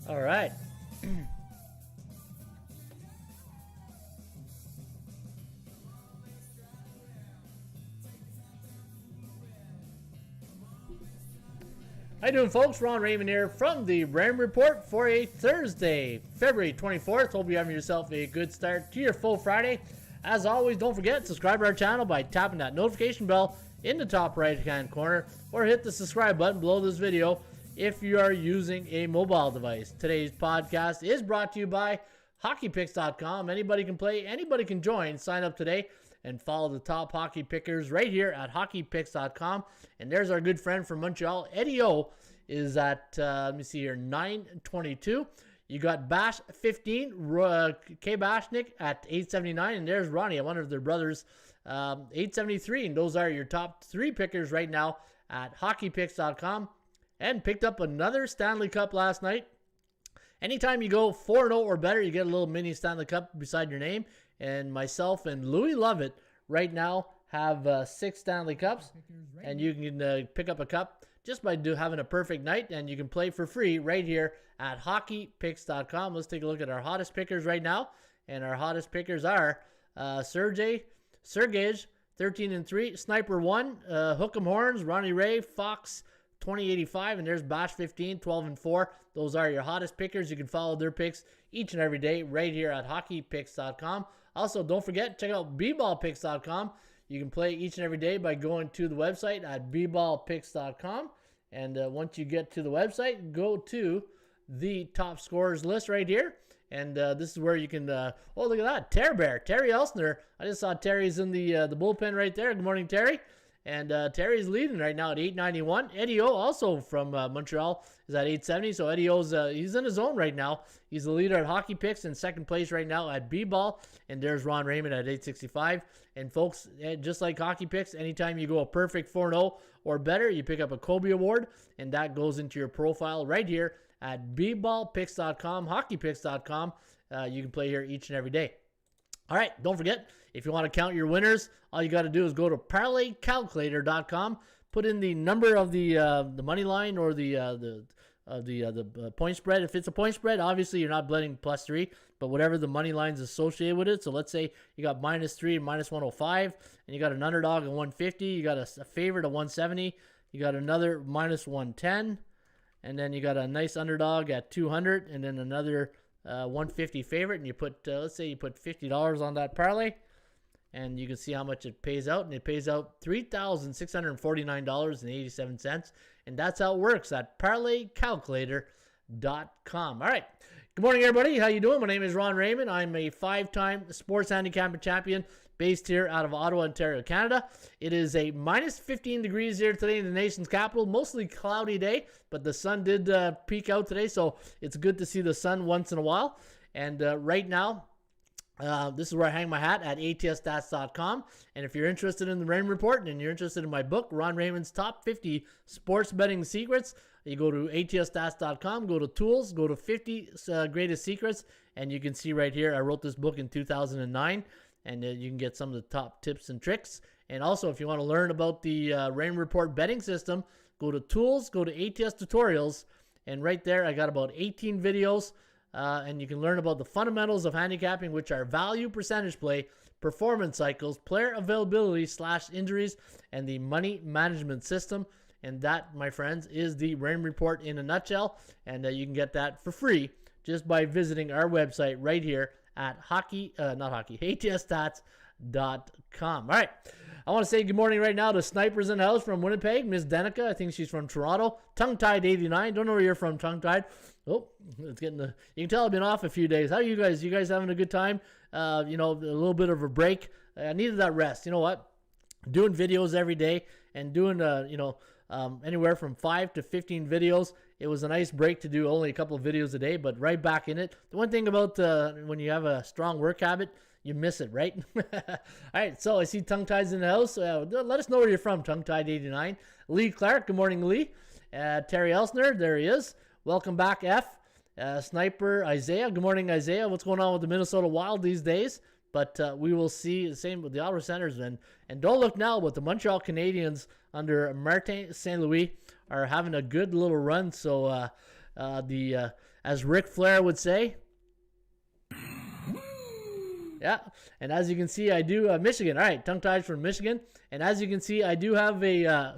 All right. How you doing, folks? Ron Raymond here from the Raymond Report for a Thursday, February 24th. Hope you're having yourself a good start to your full Friday. As always, don't forget, subscribe to our channel by tapping that notification bell in the top right-hand corner, or hit the subscribe button below this video if you are using a mobile device. Today's podcast is brought to you by HockeyPicks.com. Anybody can play, anybody can join. Sign up today and follow the top hockey pickers right here at HockeyPicks.com. And there's our good friend from Montreal, Eddie O, is at, let me see here, 922. You got Bash 15, K Bashnik at 879, and there's Ronnie, one of their brothers, 873. And those are your top three pickers right now at HockeyPicks.com. And picked up another Stanley Cup last night. Anytime you go 4-0 or better, you get a little mini Stanley Cup beside your name. And myself and Louis Lovett right now have 6 Stanley Cups. And you can pick up a cup just by having a perfect night. And you can play for free right here at HockeyPicks.com. Let's take a look at our hottest pickers right now. And our hottest pickers are Sergej, 13-3, Sniper 1, Hook'em Horns, Ronnie Ray, Fox 2085, and there's Bash 15, 12-4. Those are your hottest pickers. You can follow their picks each and every day right here at HockeyPicks.com. Also, don't forget, check out bballpicks.com. You can play each and every day by going to the website at bballpicks.com. And once you get to the website, go to the top scorers list right here. And this is where you can, oh, look at that, Terry Elsner. I just saw Terry's in the bullpen right there. Good morning, Terry. And Terry's leading right now at 891. Eddie O, also from Montreal, is at 870. So Eddie O's he's in his zone right now. He's the leader at Hockey Picks in second place right now at B-Ball. And there's Ron Raymond at 865. And folks, just like Hockey Picks, anytime you go a perfect 4-0 or better, you pick up a Kobe Award. And that goes into your profile right here at bballpicks.com, hockeypicks.com. You can play here each and every day. All right, don't forget, if you want to count your winners, all you got to do is go to parlaycalculator.com, put in the number of the money line or the point spread. If it's a point spread, obviously you're not betting +3, but whatever the money line's associated with it. So let's say you got -3 and -105, and you got an underdog at 150, you got a favorite at 170, you got another -110, and then you got a nice underdog at 200, and then another 150 favorite, and you put let's say you put $50 on that parlay, and you can see how much it pays out, and it pays out $3,649.87, and that's how it works at parlaycalculator.com. All right, good morning, everybody. How you doing? My name is Ron Raymond. I'm a 5-time sports handicapping champion based here out of Ottawa, Ontario, Canada. It is a -15 degrees here today in the nation's capital. Mostly cloudy day, but the sun did peek out today, so it's good to see the sun once in a while. And right now, this is where I hang my hat at ATSstats.com. And if you're interested in the Raymond Report and you're interested in my book, Ron Raymond's Top 50 Sports Betting Secrets, you go to ATSstats.com, go to Tools, go to 50 Greatest Secrets, and you can see right here, I wrote this book in 2009. And you can get some of the top tips and tricks. And also, if you want to learn about the Raymond Report betting system, go to Tools, go to ATS Tutorials, and right there I got about 18 videos. And you can learn about the fundamentals of handicapping, which are value, percentage play, performance cycles, player availability / injuries, and the money management system. And that, my friends, is the Raymond Report in a nutshell. And you can get that for free just by visiting our website right here at ATSstats.com. All right. I want to say good morning right now to Snipers in the house from Winnipeg. Miss Denica, I think she's from Toronto. Tongue-Tied 89. Don't know where you're from, Tongue-Tied. Oh, it's getting you can tell I've been off a few days. How are you guys? You guys having a good time? A little bit of a break. I needed that rest. You know what? Doing videos every day and doing, anywhere from 5 to 15 videos. It was a nice break to do only a couple of videos a day, but right back in it. The one thing about when you have a strong work habit, you miss it, right? All right, so I see Tongue Tied's in the house. Let us know where you're from, Tongue Tied 89. Lee Clark, good morning, Lee. Terry Elsner, there he is. Welcome back, F. Sniper Isaiah, good morning, Isaiah. What's going on with the Minnesota Wild these days? But we will see the same with the Ottawa Senators. And don't look now, but the Montreal Canadiens under Martin St. Louis are having a good little run. So as Ric Flair would say. Yeah, and as you can see, I do Michigan. All right, tongue ties from Michigan. And as you can see, I do have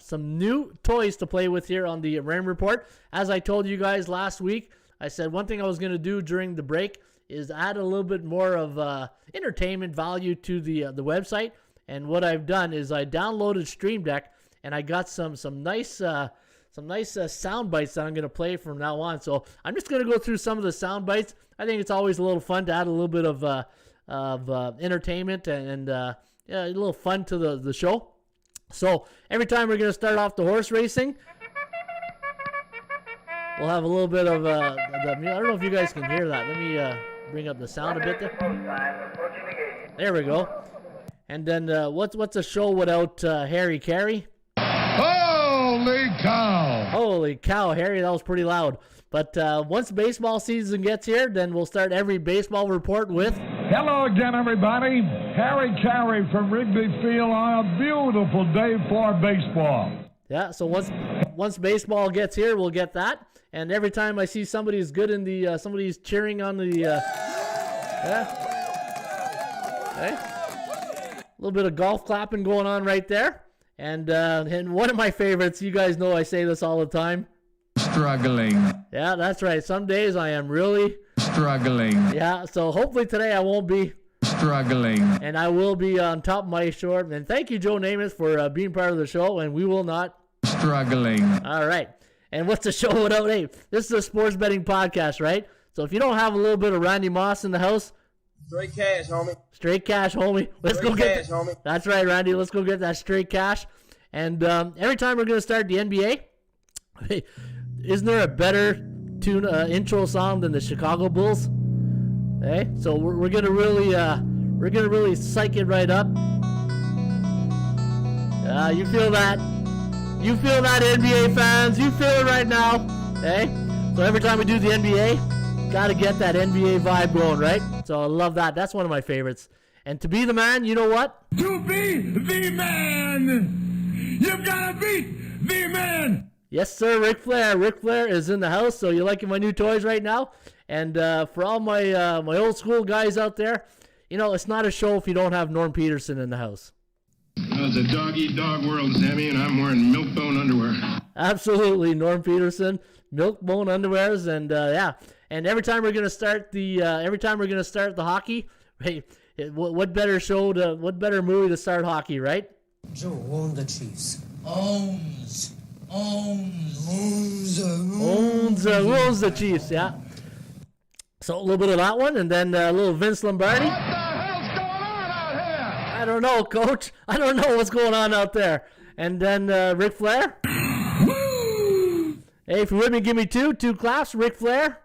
some new toys to play with here on the Ram Report. As I told you guys last week, I said one thing I was going to do during the break is add a little bit more of entertainment value to the website. And what I've done is I downloaded Stream Deck, and I got some nice sound bites that I'm going to play from now on. So I'm just going to go through some of the sound bites. I think it's always a little fun to add a little bit of entertainment and a little fun to the show. So every time we're going to start off the horse racing, we'll have a little bit of I don't know if you guys can hear that. Let me bring up the sound a bit there. There we go. And then what's a show without Harry Carey? Holy cow! Holy cow, Harry, that was pretty loud. But once baseball season gets here, then we'll start every baseball report with... Hello again, everybody. Harry Carey from Wrigley Field on a beautiful day for baseball. Yeah, so once baseball gets here, we'll get that. And every time I see somebody's good in the... somebody's cheering on the... Okay. A little bit of golf clapping going on right there. And one of my favorites, you guys know I say this all the time. Struggling. Yeah, that's right. Some days I am really... Struggling. Yeah, so hopefully today I won't be... Struggling. And I will be on top of my short. And thank you, Joe Namath, for being part of the show. And we will not... Struggling. All right. And what's the show without... Hey, this is a sports betting podcast, right? So if you don't have a little bit of Randy Moss in the house... Straight cash, homie. Straight cash, homie. Let's straight go get cash, homie. That's right, Randy. Let's go get that straight cash. And every time we're going to start the NBA, hey, isn't there a better intro song than the Chicago Bulls? Hey, so we're gonna really psych it right up. You feel that? You feel that, NBA fans? You feel it right now? Hey, so every time we do the NBA, gotta get that NBA vibe going, right? So I love that. That's one of my favorites. And to be the man, you know what? To be the man, you've gotta beat the man. Yes, sir, Ric Flair. Ric Flair is in the house, so you liking my new toys right now? And for all my old school guys out there, you know, it's not a show if you don't have Norm Peterson in the house. Well, it's a dog-eat-dog world, Sammy, and I'm wearing milk-bone underwear. Absolutely, Norm Peterson, milk-bone underwears, and yeah. And every time we're gonna start the hockey, hey, what better movie to start hockey, right? Joe owned the Chiefs. Owns the Chiefs, yeah. So a little bit of that one, and then a little Vince Lombardi. What the hell's going on out here? I don't know, Coach. I don't know what's going on out there. And then Ric Flair. Woo! Hey, if you're with me, give me two claps. Ric Flair.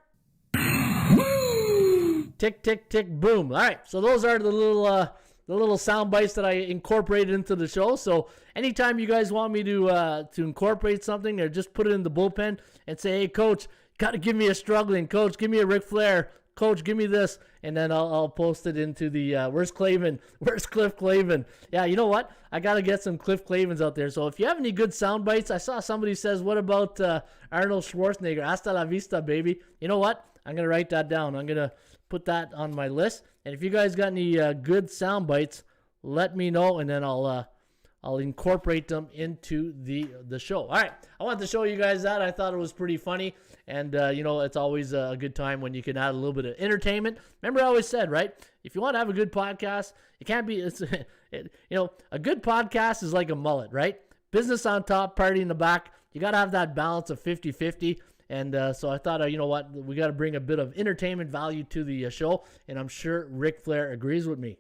Woo! Tick, tick, tick, boom. All right, so those are the little sound bites that I incorporated into the show. So anytime you guys want me to incorporate something or just put it in the bullpen and say, hey, Coach, got to give me a struggling. Coach, give me a Ric Flair. Coach, give me this. And then I'll post it into the, where's Clavin? Where's Cliff Clavin? Yeah, you know what? I got to get some Cliff Clavins out there. So if you have any good sound bites, I saw somebody says, what about Arnold Schwarzenegger? Hasta la vista, baby. You know what? I'm going to write that down. I'm going to put that on my list. And if you guys got any good sound bites, let me know, and then I'll incorporate them into the show. All right, I wanted to show you guys that. I thought it was pretty funny, and you know, it's always a good time when you can add a little bit of entertainment. Remember, I always said, right? If you want to have a good podcast, it can't be. You know, a good podcast is like a mullet, right? Business on top, party in the back. You got to have that balance of 50-50. And so I thought, you know what, we got to bring a bit of entertainment value to the show, and I'm sure Ric Flair agrees with me.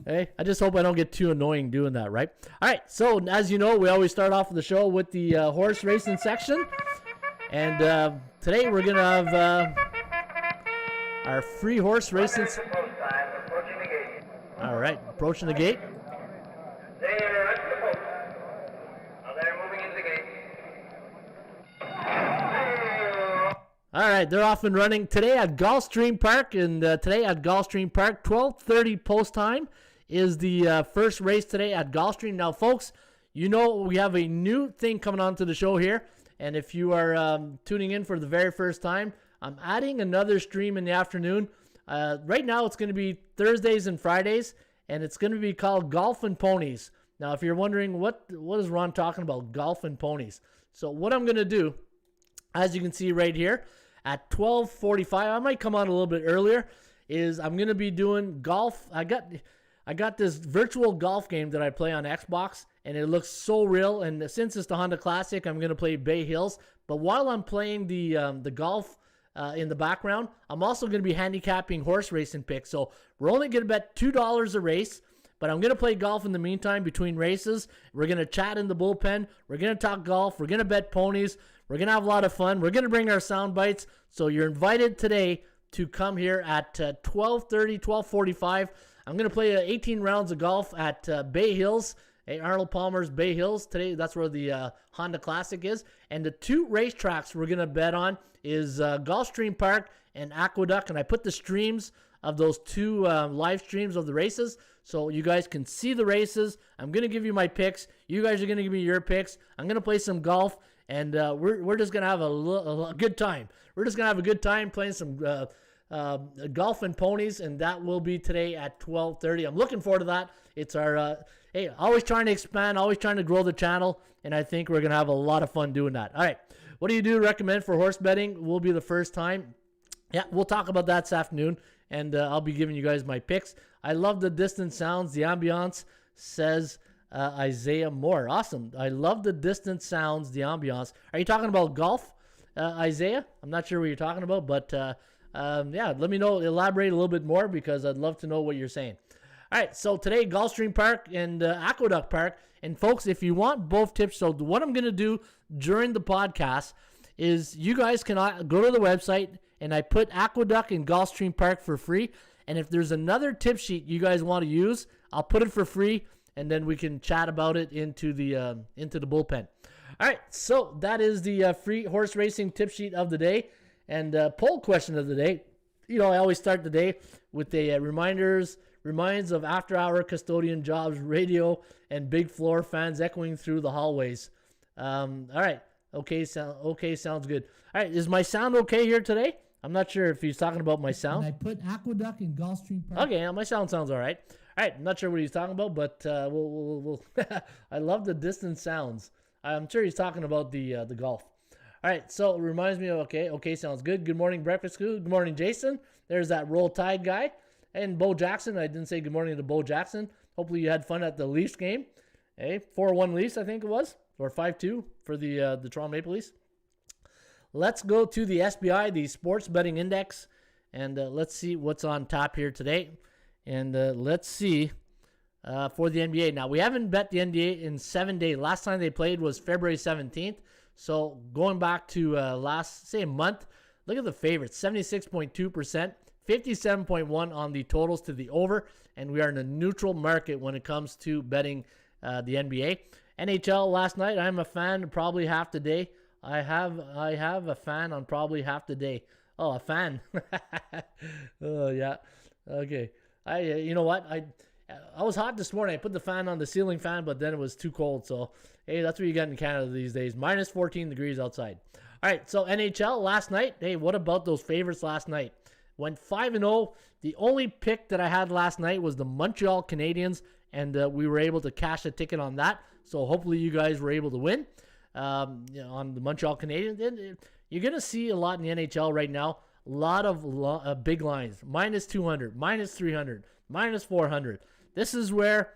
Hey, I just hope I don't get too annoying doing that, right? All right, so as you know, we always start off the show with the horse racing section. And today we're going to have our free horse racing. All right, approaching the gate. All right, they're off and running today at Gulfstream Park, and today at Gulfstream Park, 12:30 post time is the first race today at Gulfstream. Now, folks, you know we have a new thing coming on to the show here, And if you are tuning in for the very first time, I'm adding another stream in the afternoon. Right now, it's going to be Thursdays and Fridays, and it's going to be called Golf and Ponies. Now, if you're wondering what is Ron talking about, golf and ponies. So what I'm going to do, as you can see right here, at 12:45, I might come on a little bit earlier, is I'm going to be doing golf. I got this virtual golf game that I play on Xbox, and it looks so real. And since it's the Honda Classic, I'm going to play Bay Hills. But while I'm playing the golf in the background, I'm also going to be handicapping horse racing picks. So we're only going to bet $2 a race. But I'm going to play golf in the meantime between races. We're going to chat in the bullpen. We're going to talk golf. We're going to bet ponies. We're going to have a lot of fun. We're going to bring our sound bites. So you're invited today to come here at 12:30, 12:45. I'm going to play 18 rounds of golf at Bay Hills, Arnold Palmer's Bay Hills. Today, that's where the Honda Classic is. And the two racetracks we're going to bet on is Gulfstream Park and Aqueduct. And I put the streams of those two live streams of the races so you guys can see the races. I'm going to give you my picks. You guys are going to give me your picks. I'm going to play some golf, and we're just going to have a good time. We're just going to have a good time playing some golf and ponies, and that will be today at 12:30. I'm looking forward to that. It's our, hey, always trying to expand, always trying to grow the channel, and I think we're going to have a lot of fun doing that. All right, what do you recommend for horse betting? Will be the first time. Yeah, we'll talk about that this afternoon, and I'll be giving you guys my picks. I love the distant sounds, the ambiance, says Isaiah Moore. Awesome. I love the distant sounds, the ambiance. Are you talking about golf, Isaiah? I'm not sure what you're talking about, but yeah, let me know, elaborate a little bit more, because I'd love to know what you're saying. All right, so today, Gulfstream Park and Aqueduct Park. And folks, if you want both tips, so what I'm going to do during the podcast is you guys can go to the website, and I put Aqueduct and Gulfstream Park for free. And if there's another tip sheet you guys want to use, I'll put it for free, and then we can chat about it into the bullpen. All right, so that is the free horse racing tip sheet of the day. And poll question of the day. You know, I always start the day with a reminds of after-hour custodian jobs, radio, and big floor fans echoing through the hallways. All right, okay, sounds good. All right, is my sound okay here today? I'm not sure if he's talking about my sound. And I put Aqueduct in Gulfstream Park. Okay, my sound sounds all right. All right, I'm not sure what he's talking about, but we'll I love the distant sounds. I'm sure he's talking about the golf. All right, so it reminds me of, okay, sounds good. Good morning, Breakfast Crew. Good morning, Jason. There's that Roll Tide guy. And Bo Jackson. I didn't say good morning to Bo Jackson. Hopefully you had fun at the Leafs game. Hey, 4-1 Leafs, I think it was, or 5-2 for the Toronto Maple Leafs. Let's go to the SBI, the Sports Betting Index, and let's see what's on top here today. And let's see for the NBA. Now, we haven't bet the NBA in 7 days. Last time they played was February 17th. So going back to a month, look at the favorites, 76.2%, 57.1% on the totals to the over, and we are in a neutral market when it comes to betting the NBA. NHL last night, I'm a fan probably half the day. I have a fan on probably half the day. Oh, a fan. Oh, yeah. Okay. You know what? I was hot this morning. I put the fan on the ceiling fan, but then it was too cold. So, hey, that's what you get in Canada these days. Minus 14 degrees outside. All right, so NHL last night. Hey, what about those favorites last night? Went 5-0. The only pick that I had last night was the Montreal Canadiens, and we were able to cash a ticket on that. So hopefully you guys were able to win on the Montreal Canadiens. You're going to see a lot in the NHL right now. A lot of big lines. Minus 200, minus 300, minus 400. This is where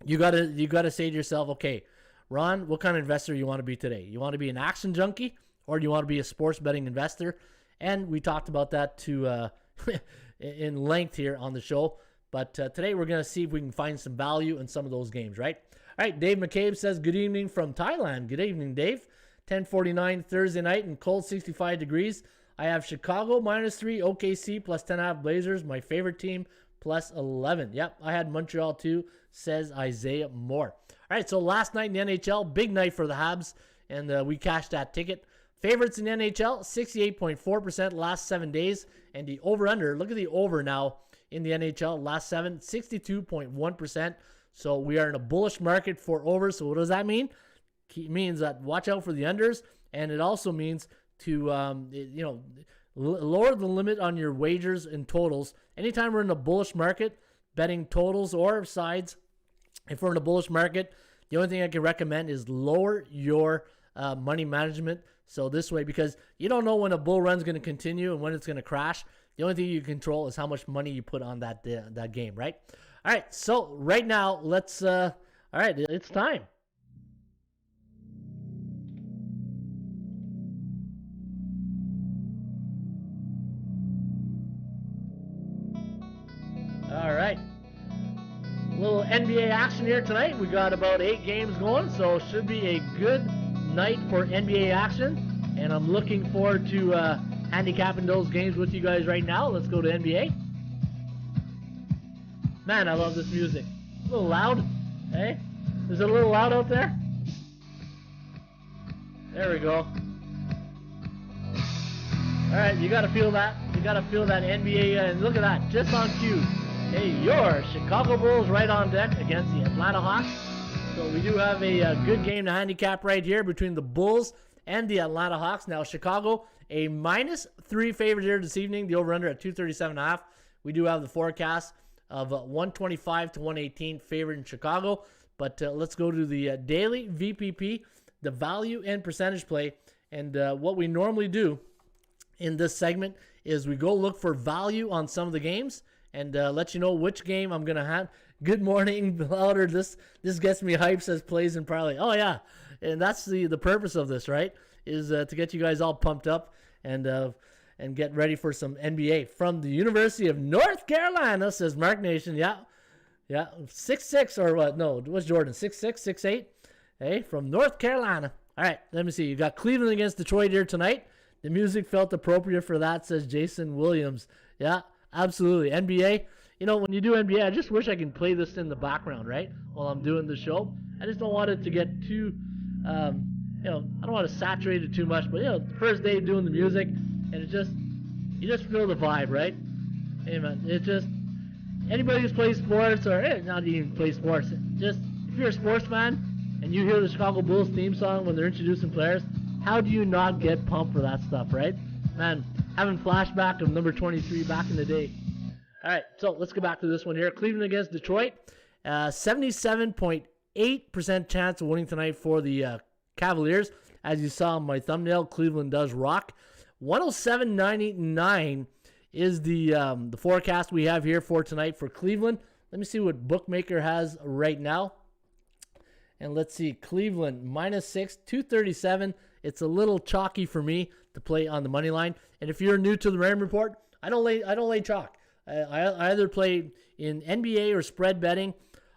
you gotta say to yourself, okay, Ron, what kind of investor you want to be today? You want to be an action junkie, or do you want to be a sports betting investor? And we talked about that in length here on the show. But today we're going to see if we can find some value in some of those games, right? All right, Dave McCabe says, good evening from Thailand. Good evening, Dave. 10:49 Thursday night and cold 65 degrees. I have Chicago -3, OKC +10.5 Blazers, my favorite team, +11. Yep, I had Montreal too, says Isaiah Moore. All right, so last night in the NHL, big night for the Habs, and we cashed that ticket. Favorites in the NHL, 68.4% last 7 days, and the over-under, look at the over now in the NHL, last 7, 62.1%. So we are in a bullish market for overs. So what does that mean? It means that watch out for the unders and it also means to lower the limit on your wagers and totals. Anytime we're in a bullish market, betting totals or sides, if we're in a bullish market, the only thing I can recommend is lower your money management. So this way, because you don't know when a bull run is going to continue and when it's going to crash. The only thing you control is how much money you put on that game, right? All right, so right now, let's, all right, it's time. All right. A little NBA action here tonight. We got about 8 games going, so should be a good night for NBA action. And I'm looking forward to handicapping those games with you guys right now. Let's go to NBA. Man, I love this music. A little loud. Hey? Is it a little loud out there? There we go. Alright, you gotta feel that. You gotta feel that NBA, and look at that, just on cue. Hey, your Chicago Bulls right on deck against the Atlanta Hawks. So we do have a good game to handicap right here between the Bulls and the Atlanta Hawks. Now, Chicago, a -3 favorite here this evening. The over-under at 237.5. We do have the forecast of 125 to 118 favorite in Chicago. But let's go to the daily VPP, the value and percentage play. And what we normally do in this segment is we go look for value on some of the games and let you know which game I'm going to have. Good morning, louder. This gets me hyped, says Plays and Parlay. Oh, yeah. And that's the purpose of this, right? Is to get you guys all pumped up and get ready for some NBA. From the University of North Carolina, says Mark Nation. Yeah. 6'6" or what? No, what's Jordan? 6'6", 6'8"? Hey, from North Carolina. All right, let me see. You got Cleveland against Detroit here tonight. The music felt appropriate for that, says Jason Williams. Yeah, absolutely. NBA, when you do NBA, I just wish I can play this in the background, right, while I'm doing the show. I just don't want it to get too, I don't want to saturate it too much. But, the first day doing the music, and you just feel the vibe, right? Hey, man, anybody who's played sports, or not even play sports, just if you're a sports fan and you hear the Chicago Bulls theme song when they're introducing players, how do you not get pumped for that stuff, right? Man, having flashback of number 23 back in the day. All right, so let's go back to this one here. Cleveland against Detroit. 77.8% chance of winning tonight for the Cavaliers. As you saw on my thumbnail, Cleveland does rock. 107.99 is the forecast we have here for tonight for Cleveland. Let me see what Bookmaker has right now. And let's see, Cleveland -6, 237. It's a little chalky for me to play on the money line. And if you're new to the Raymond Report, I don't lay chalk. I either play in NBA or spread betting.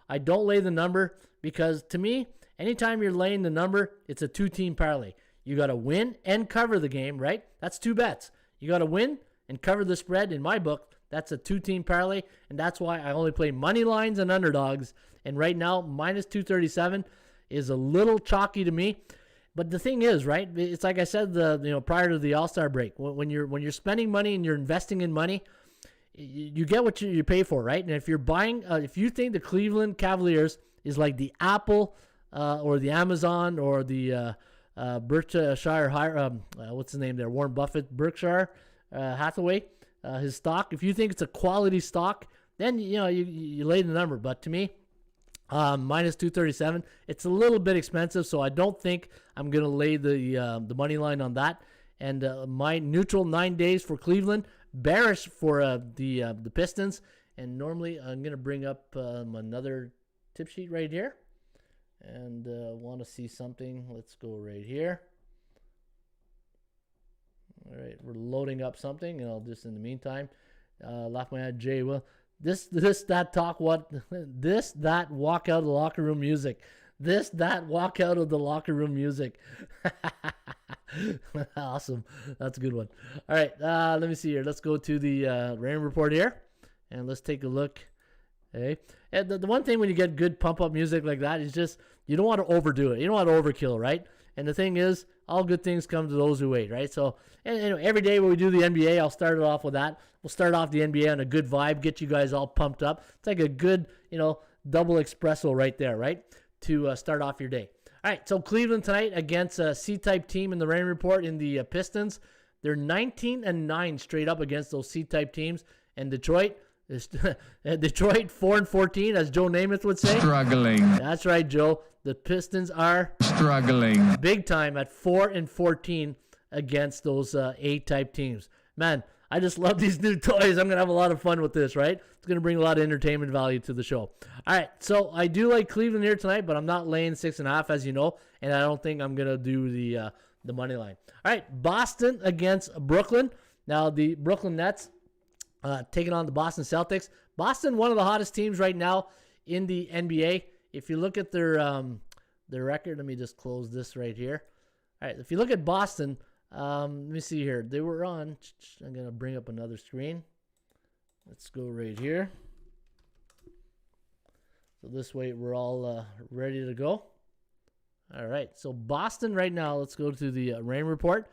I don't lay the number because to me, anytime you're laying the number, it's a 2-team parlay. You got to win and cover the game, right? That's 2 bets. You got to win and cover the spread. In my book, that's a 2-team parlay, and that's why I only play money lines and underdogs. And right now, -237 is a little chalky to me. But the thing is, right? It's like I said, prior to the All-Star break, when you're spending money and you're investing in money, you get what you pay for, right? And if you're buying, if you think the Cleveland Cavaliers is like the Apple or the Amazon or the Berkshire, what's his name there? Warren Buffett, Berkshire Hathaway, his stock. If you think it's a quality stock, then you lay the number. But to me, -237, it's a little bit expensive, so I don't think I'm gonna lay the money line on that. And my neutral 9 days for Cleveland, bearish for the Pistons. And normally I'm gonna bring up another tip sheet right here, and want to see something. Let's go right here. All right, we're loading up something, and I'll just in the meantime laugh my head. Jay, well, that walk out of the locker room music. That walk out of the locker room music. Awesome. That's a good one. All right, let me see here. Let's go to the Raymond Report here, and let's take a look. Hey, and the one thing when you get good pump-up music like that is just you don't want to overdo it. You don't want to overkill, right? And the thing is, all good things come to those who wait, right? So, and every day when we do the NBA, I'll start it off with that. We'll start off the NBA on a good vibe, get you guys all pumped up. It's like a good, double espresso right there, right? To start off your day. All right, so Cleveland tonight against a C-type team in the rain report in the Pistons. They're 19-9 straight up against those C-type teams. And Detroit is Detroit 4-14, as Joe Namath would say. Struggling. That's right, Joe. The Pistons are Struggling. big time at 4-14 against those A-type teams. Man, I just love these new toys. I'm going to have a lot of fun with this, right? It's going to bring a lot of entertainment value to the show. All right, so I do like Cleveland here tonight, but I'm not laying 6.5, as you know, and I don't think I'm going to do the money line. All right, Boston against Brooklyn. Now, the Brooklyn Nets taking on the Boston Celtics. Boston, one of the hottest teams right now in the NBA. If you look at their record, let me just close this right here. All right, if you look at Boston, let me see here. They were on. I'm going to bring up another screen. Let's go right here. So this way we're all ready to go. All right, so Boston right now, let's go to the rain report.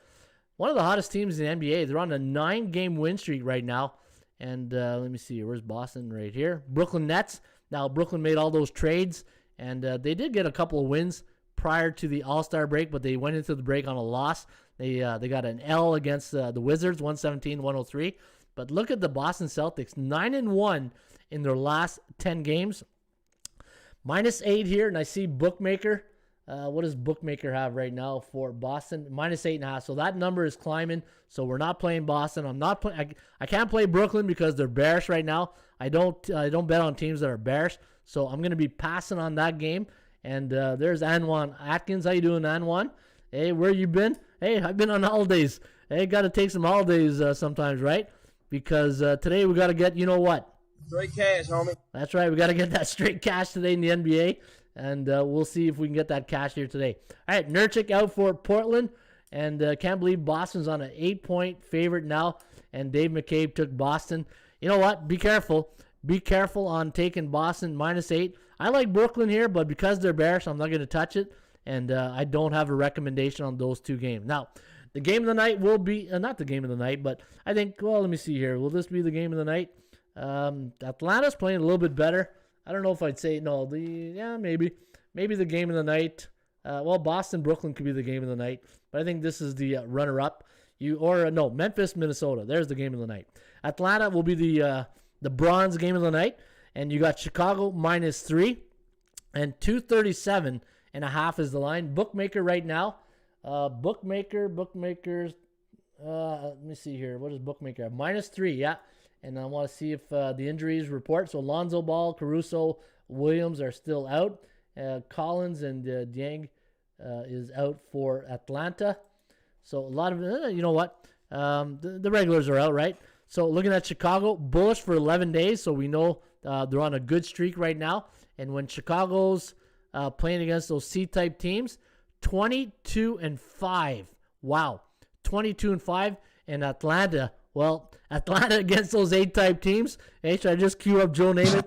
One of the hottest teams in the NBA. They're on a 9-game win streak right now. And let me see, where's Boston? Right here. Brooklyn Nets. Now, Brooklyn made all those trades, and they did get a couple of wins prior to the All-Star break, but they went into the break on a loss. They got an L against the Wizards, 117-103. But look at the Boston Celtics, 9-1 in their last 10 games. -8 here, and I see Bookmaker. What does Bookmaker have right now for Boston? -8.5. So that number is climbing. So we're not playing Boston. I'm not playing. I can't play Brooklyn because they're bearish right now. I don't bet on teams that are bearish. So I'm going to be passing on that game. And there's Anwan Atkins. How you doing, Anwan? Hey, where you been? Hey, I've been on holidays. Hey, got to take some holidays sometimes, right? Because today we got to get, you know what? Straight cash, homie. That's right. We got to get that straight cash today in the NBA. And we'll see if we can get that cash here today. All right, Nurkic out for Portland. And can't believe Boston's on an 8-point favorite now. And Dave McCabe took Boston. You know what? Be careful. Be careful on taking Boston -8. I like Brooklyn here, but because they're bearish, I'm not going to touch it. And I don't have a recommendation on those two games. Now, the game of the night will be, not the game of the night, but I think, well, let me see here. Will this be the game of the night? Atlanta's playing a little bit better. I don't know if I'd say, no, maybe. Maybe the game of the night. Boston, Brooklyn could be the game of the night. But I think this is the runner-up. Memphis, Minnesota. There's the game of the night. Atlanta will be the bronze game of the night. And you got Chicago -3. And 237.5 is the line. Bookmaker right now. Bookmakers. Let me see here. What does Bookmaker have? -3, yeah. And I want to see if the injuries report. So Lonzo Ball, Caruso, Williams are still out. Collins and Dieng is out for Atlanta. So a lot of, you know what? The regulars are out, right? So looking at Chicago, bullish for 11 days. So we know they're on a good streak right now. And when Chicago's playing against those C-type teams, 22-5. Wow. 22-5. And Atlanta, Atlanta against those A-type teams. Hey, should I just cue up Joe Namath?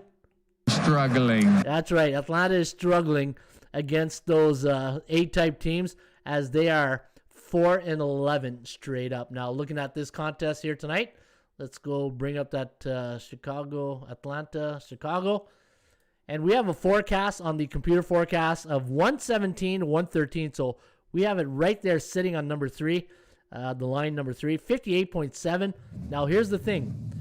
Struggling. That's right. Atlanta is struggling against those A-type teams as they are 4-11 straight up. Now, looking at this contest here tonight, let's go bring up that Chicago. And we have a forecast on the computer forecast of 117-113. So we have it right there sitting on number 3. The line number 3, 58.7. Now, here's the thing.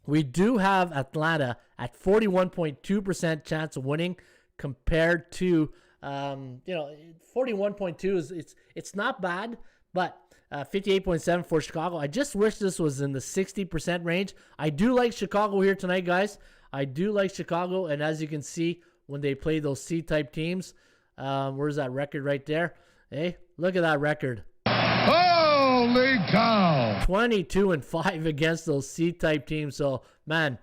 We do have Atlanta at 41.2% chance of winning compared to, 41.2 is it's not bad, but 58.7 for Chicago. I just wish this was in the 60% range. I do like Chicago here tonight, guys. I do like Chicago, and as you can see, when they play those C-type teams, where's that record right there? Hey, look at that record. Holy cow! 22-5 against those C-type teams. So, man,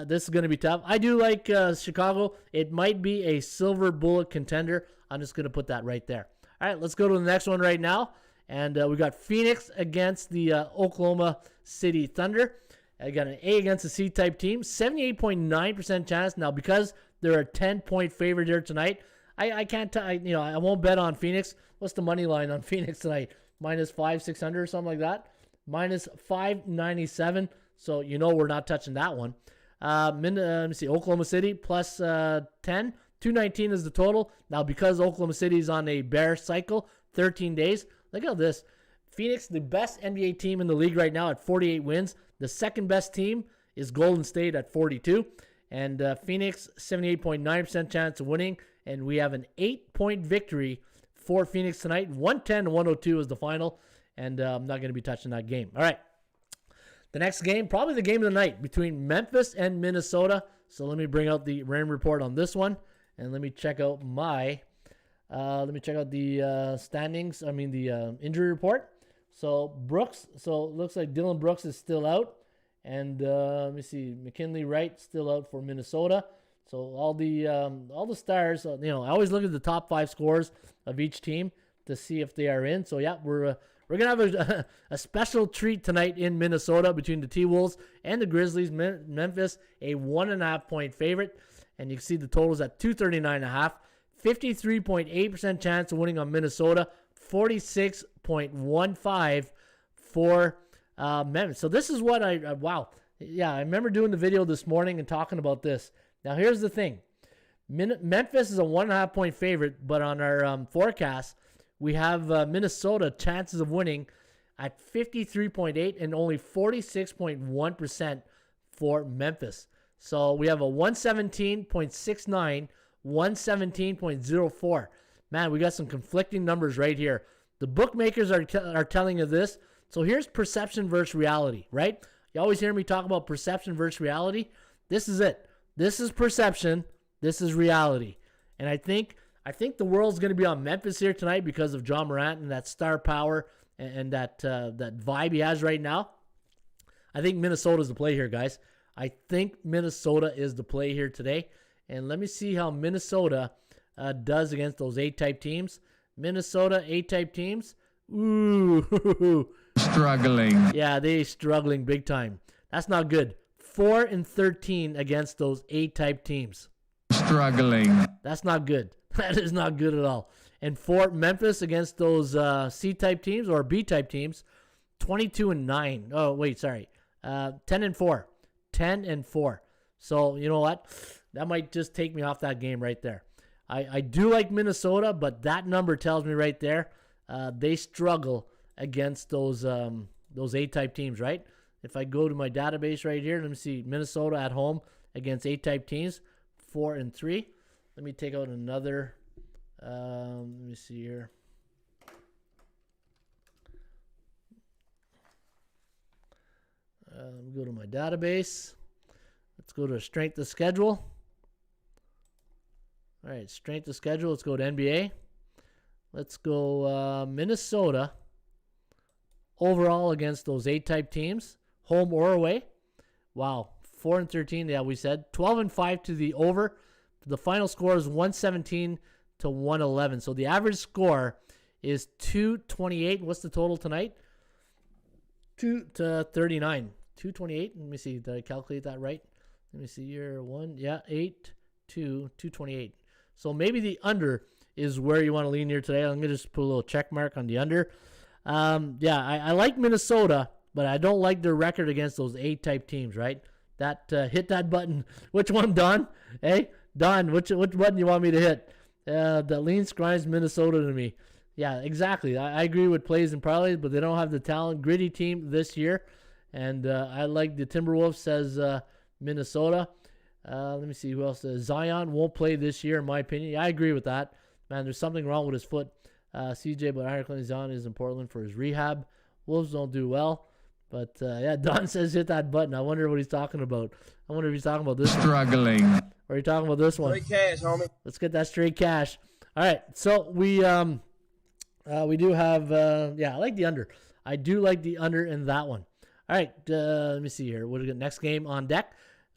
this is going to be tough. I do like Chicago. It might be a silver bullet contender. I'm just going to put that right there. All right, let's go to the next one right now. And we got Phoenix against the Oklahoma City Thunder. I got an A against the C-type team. 78.9% chance. Now, because they're a 10-point favorite here tonight, I can't. I won't bet on Phoenix. What's the money line on Phoenix tonight? -5,600 or something like that. -597. So we're not touching that one. Let me see. Oklahoma City +10. 219 is the total. Now, because Oklahoma City is on a bear cycle, 13 days, look at this. Phoenix, the best NBA team in the league right now at 48 wins. The second best team is Golden State at 42. And Phoenix, 78.9% chance of winning. And we have an 8-point victory for Phoenix tonight. 110-102 is the final. And I'm not going to be touching that game. All right. The next game, probably the game of the night between Memphis and Minnesota. So let me bring out the RAM report on this one. And let me check out the standings. I mean, the injury report. So Brooks. So it looks like Dylan Brooks is still out. And let me see, McKinley Wright still out for Minnesota. So all the stars, I always look at the top 5 scores of each team to see if they are in. So yeah, we're gonna have a special treat tonight in Minnesota between the T-Wolves and the Grizzlies. Memphis, a 1.5 point favorite, and you can see the totals at 239.5. 53.8% chance of winning on Minnesota. 46.15 for Memphis. So this is what wow. Yeah, I remember doing the video this morning and talking about this. Now, here's the thing. Memphis is a 1.5 point favorite, but on our forecast, we have Minnesota chances of winning at 53.8 and only 46.1% for Memphis. So we have a 117.69, 117.04. Man, we got some conflicting numbers right here. The bookmakers are telling you this. So here's perception versus reality, right? You always hear me talk about perception versus reality. This is it. This is perception. This is reality. And I think the world's going to be on Memphis here tonight because of John Morant and that star power and that vibe he has right now. I think Minnesota's the play here, guys. I think Minnesota is the play here today. And let me see how Minnesota does against those A-type teams. Minnesota A-type teams. Ooh. Struggling. Yeah, they struggling big time. That's not good. 4-13 against those A-type teams. Struggling. That's not good. That is not good at all. And for Memphis against those C-type teams or B-type teams, 22-9. Oh, wait, sorry. 10-4. 10-4. So, you know what? That might just take me off that game right there. I do like Minnesota, but that number tells me right there they struggle against those A-type teams, right? If I go to my database right here, let me see. Minnesota at home against A-type teams, 4-3. Let me take out another. Let me see here. Let me go to my database. Let's go to strength of schedule. All right, strength of schedule. Let's go to NBA. Let's go Minnesota overall against those A-type teams, home or away. Wow, 4-13. Yeah, we said 12-5 to the over. The final score is 117-111. So the average score is 228. What's the total tonight? 239. 228. Let me see. Did I calculate that right? Let me see here. 228. So maybe the under is where you want to lean here today. I'm going to just put a little check mark on the under. I like Minnesota, but I don't like their record against those A-type teams, right? That hit that button. Which one, Don? Hey, Don, which button you want me to hit? That leans grinds Minnesota to me. Yeah, exactly. I agree with plays and parlays, but they don't have the talent. Gritty team this year. And I like the Timberwolves, says Minnesota. Let me see who else. Zion won't play this year, in my opinion. Yeah, I agree with that. Man, there's something wrong with his foot. CJ, but ironically, Zion is in Portland for his rehab. Wolves don't do well. But, Don says hit that button. I wonder what he's talking about. I wonder if he's talking about this one. Struggling. Or are you talking about this one? Straight cash, homie. Let's get that straight cash. All right, so we do have, I like the under. I do like the under in that one. All right, let me see here. What do we got? Next game on deck.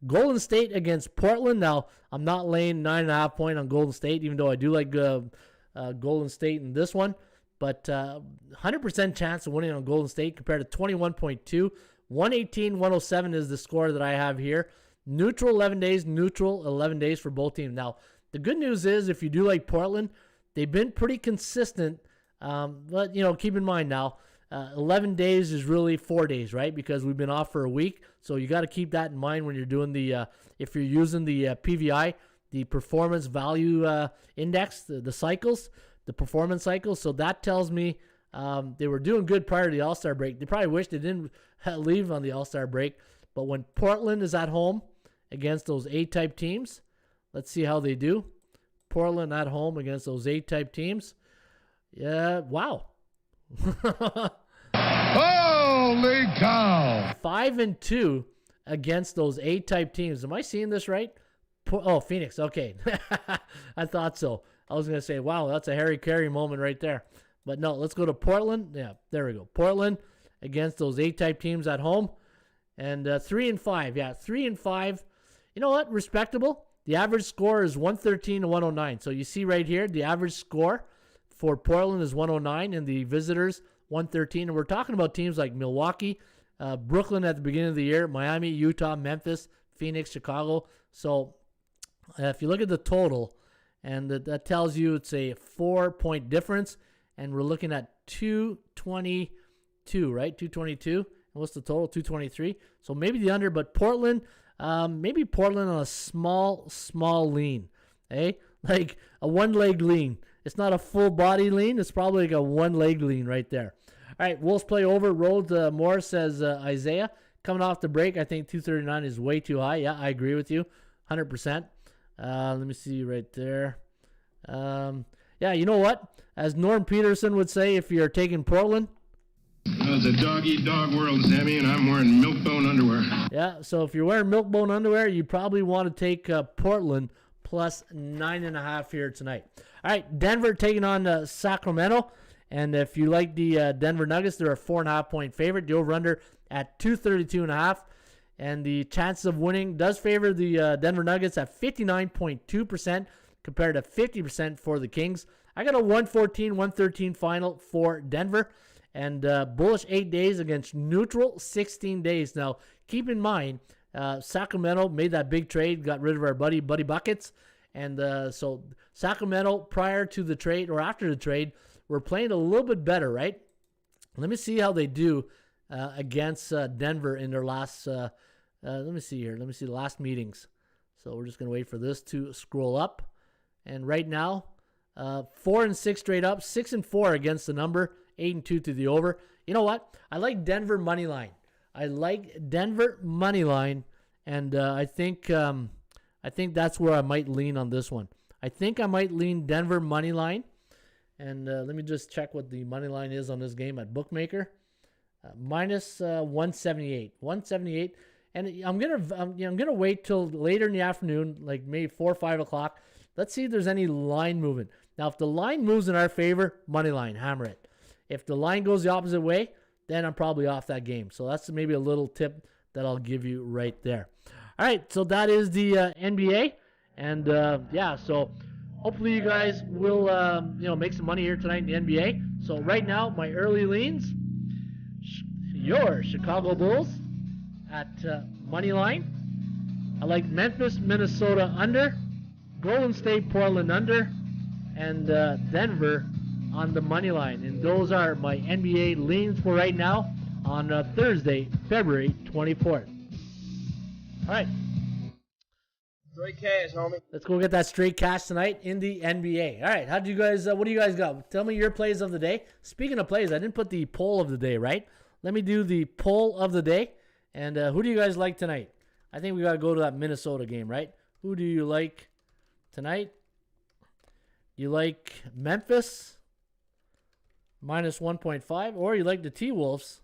Golden State against Portland. Now, I'm not laying 9.5 point on Golden State, even though I do like Golden State in this one. But 100% chance of winning on Golden State compared to 21.2. 118-107 is the score that I have here. Neutral 11 days, neutral 11 days for both teams. Now, the good news is if you do like Portland, they've been pretty consistent. But, keep in mind now, 11 days is really 4 days, right? Because we've been off for a week. So you got to keep that in mind when you're doing if you're using the PVI, the performance value index, the cycles, the performance cycles. So that tells me they were doing good prior to the All-Star break. They probably wish they didn't leave on the All-Star break. But when Portland is at home against those A-type teams, let's see how they do. Portland at home against those A-type teams. Yeah, wow. Holy cow! 5-2 against those A-type teams. Am I seeing this right? Phoenix. Okay. I thought so. I was going to say, wow, that's a Harry Carey moment right there. But no, let's go to Portland. Yeah, there we go. Portland against those A-type teams at home. And 3-5. Yeah, 3-5. You know what? Respectable. The average score is 113 to 109. So you see right here, the average score for Portland is 109 and the visitors 113. And we're talking about teams like Milwaukee, Brooklyn at the beginning of the year, Miami, Utah, Memphis, Phoenix, Chicago. So if you look at the total, and that tells you it's a 4-point difference, and we're looking at 222, right? 222. And what's the total? 223. So maybe the under, but Portland, maybe Portland on a small lean, like a one-leg lean. It's not a full-body lean. It's probably like a one-leg lean right there. All right, Wolves play over. Road more, says Isaiah. Coming off the break, I think 239 is way too high. Yeah, I agree with you, 100%. Let me see right there. Yeah, you know what? As Norm Peterson would say, if you're taking Portland. It's a dog-eat-dog world, Sammy, and I'm wearing milk-bone underwear. Yeah, so if you're wearing milk-bone underwear, you probably want to take Portland plus 9.5 here tonight. All right, Denver taking on Sacramento. And if you like the Denver Nuggets, they're a 4.5-point favorite. The over-under at 232.5. And the chances of winning does favor the Denver Nuggets at 59.2% compared to 50% for the Kings. I got a 114-113 final for Denver. And bullish 8 days against neutral 16 days. Now, keep in mind, Sacramento made that big trade, got rid of our buddy Buckets. And so Sacramento, prior to the trade or after the trade, were playing a little bit better, right? Let me see how they do against Denver in their last, let me see here. Let me see the last meetings. So we're just going to wait for this to scroll up. And right now, 4-6 straight up, 6-4 against the number, 8-2 to the over. You know what? I like Denver money line. And I think that's where I might lean on this one. I think I might lean Denver money line. And let me just check what the money line is on this game at Bookmaker. Minus 178. 178. And I'm gonna wait till later in the afternoon, like maybe 4 or 5 o'clock. Let's see if there's any line movement. Now, if the line moves in our favor, money line, hammer it. If the line goes the opposite way, then I'm probably off that game. So that's maybe a little tip that I'll give you right there. All right, so that is the NBA. And so hopefully you guys will make some money here tonight in the NBA. So right now, my early leans, your Chicago Bulls at money line. I like Memphis, Minnesota under, Golden State, Portland under, and Denver on the money line. And those are my NBA leans for right now on Thursday, February 24th. All right. Straight cash, homie. Let's go get that straight cash tonight in the NBA. All right. What do you guys got? Tell me your plays of the day. Speaking of plays, I didn't put the poll of the day, right? Let me do the poll of the day. And who do you guys like tonight? I think we got to go to that Minnesota game, right? Who do you like tonight? You like Memphis minus 1.5, or you like the T-Wolves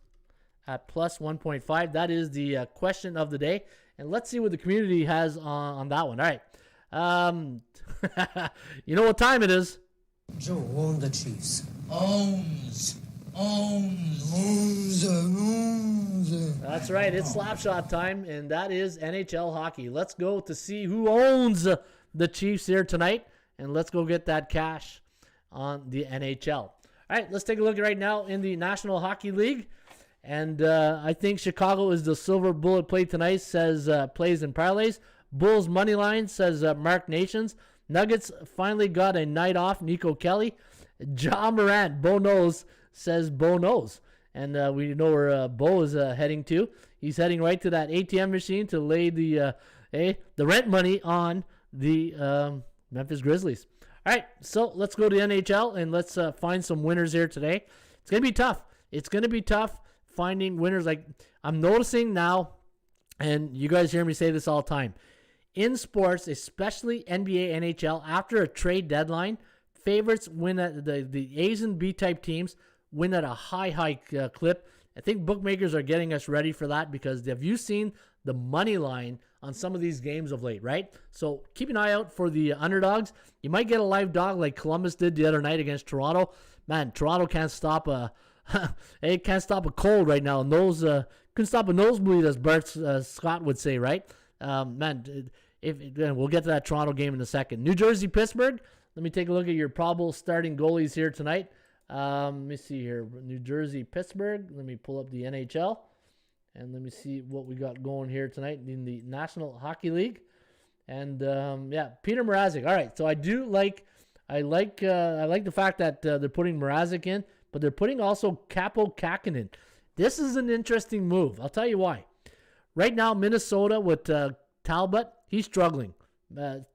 at plus 1.5. That is the question of the day. And let's see what the community has on that one. All right. You know what time it is. Joe own the Chiefs. Owns. That's right. It's Slapshot time, and that is NHL hockey. Let's go to see who owns the Chiefs here tonight, and let's go get that cash on the NHL. All right, let's take a look right now in the National Hockey League. And I think Chicago is the silver bullet play tonight, says Plays and Parlays. Bulls money line, says Mark Nations. Nuggets finally got a night off, Nico Kelly. Ja Morant, Bo knows, says Bo knows. And we know where Bo is heading to. He's heading right to that ATM machine to lay the rent money on the Memphis Grizzlies. All right, so let's go to the NHL and let's find some winners here today. It's going to be tough. It's going to be tough finding winners. Like, I'm noticing now, and you guys hear me say this all the time, in sports, especially NBA, NHL, after a trade deadline, favorites win at the A's and B type teams win at a high clip. I think bookmakers are getting us ready for that because have you seen the money line on some of these games of late, right? So keep an eye out for the underdogs. You might get a live dog like Columbus did the other night against Toronto. Man, Toronto can't stop a cold right now. And those couldn't stop a nosebleed, as Bart Scott would say, right? Man, we'll get to that Toronto game in a second. New Jersey, Pittsburgh. Let me take a look at your probable starting goalies here tonight. Let me see here. New Jersey, Pittsburgh. Let me pull up the NHL. And let me see what we got going here tonight in the National Hockey League. And Peter Mrazek. All right, so I like the fact that they're putting Mrazek in, but they're putting also Kaapo Kähkönen. This is an interesting move. I'll tell you why. Right now, Minnesota with Talbot, he's struggling.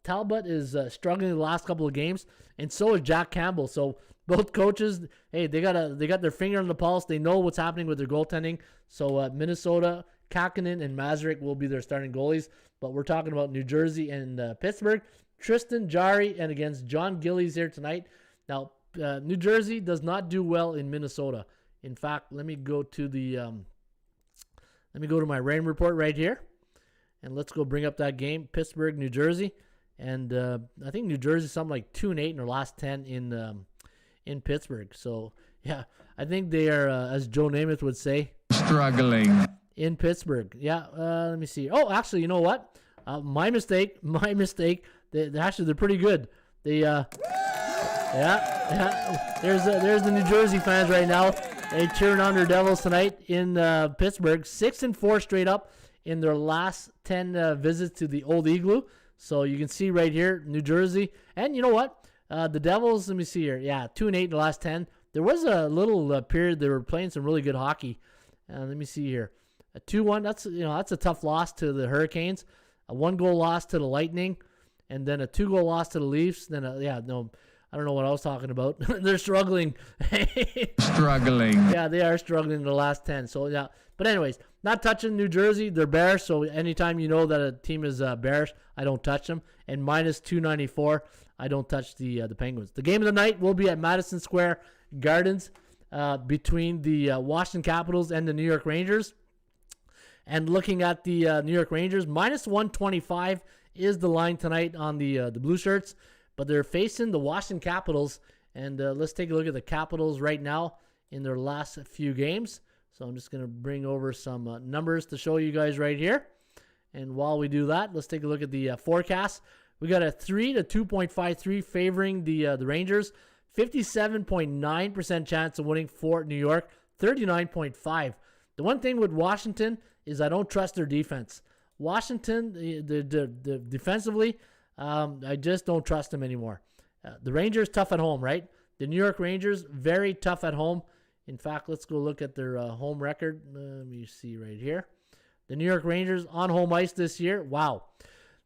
Talbot is struggling the last couple of games, and so is Jack Campbell. So both coaches, hey, they got their finger on the pulse. They know what's happening with their goaltending. So Minnesota, Kähkönen, and Mazurek will be their starting goalies. But we're talking about New Jersey and Pittsburgh. Tristan Jarry and against John Gillies here tonight. Now, New Jersey does not do well in Minnesota. In fact, let me go to my rain report right here, and let's go bring up that game, Pittsburgh, New Jersey, and I think New Jersey something like 2-8 in their last 10 in Pittsburgh. So yeah, I think they are, as Joe Namath would say, Struggling. In Pittsburgh. Yeah, let me see. Oh, actually, you know what? My mistake. They're pretty good. There's the New Jersey fans right now. They cheering on their Devils tonight in Pittsburgh. 6-4 straight up in their last 10 visits to the old Igloo. So you can see right here, New Jersey. And you know what? The Devils, let me see here. Yeah, 2-8 in the last 10. There was a little period they were playing some really good hockey. Let me see here. A 2-1. That's a tough loss to the Hurricanes. A 1-goal loss to the Lightning, and then a 2-goal loss to the Leafs. Then I don't know what I was talking about. They're struggling. Yeah, they are struggling in the last 10. So yeah, but anyways, not touching New Jersey. They're bearish. So anytime you know that a team is bearish, I don't touch them. And minus 294, I don't touch the Penguins. The game of the night will be at Madison Square Gardens between the Washington Capitals and the New York Rangers. And looking at the New York Rangers, minus 125 is the line tonight on the Blue Shirts. But they're facing the Washington Capitals. And let's take a look at the Capitals right now in their last few games. So I'm just going to bring over some numbers to show you guys right here. And while we do that, let's take a look at the forecast. We got a 3 to 2.53 favoring the Rangers. 57.9% chance of winning for New York. 39.5. The one thing with Washington is I don't trust their defense. Washington, the defensively, I just don't trust them anymore. The Rangers, tough at home, right? The New York Rangers, very tough at home. In fact, let's go look at their home record. Let me see right here. The New York Rangers on home ice this year. Wow,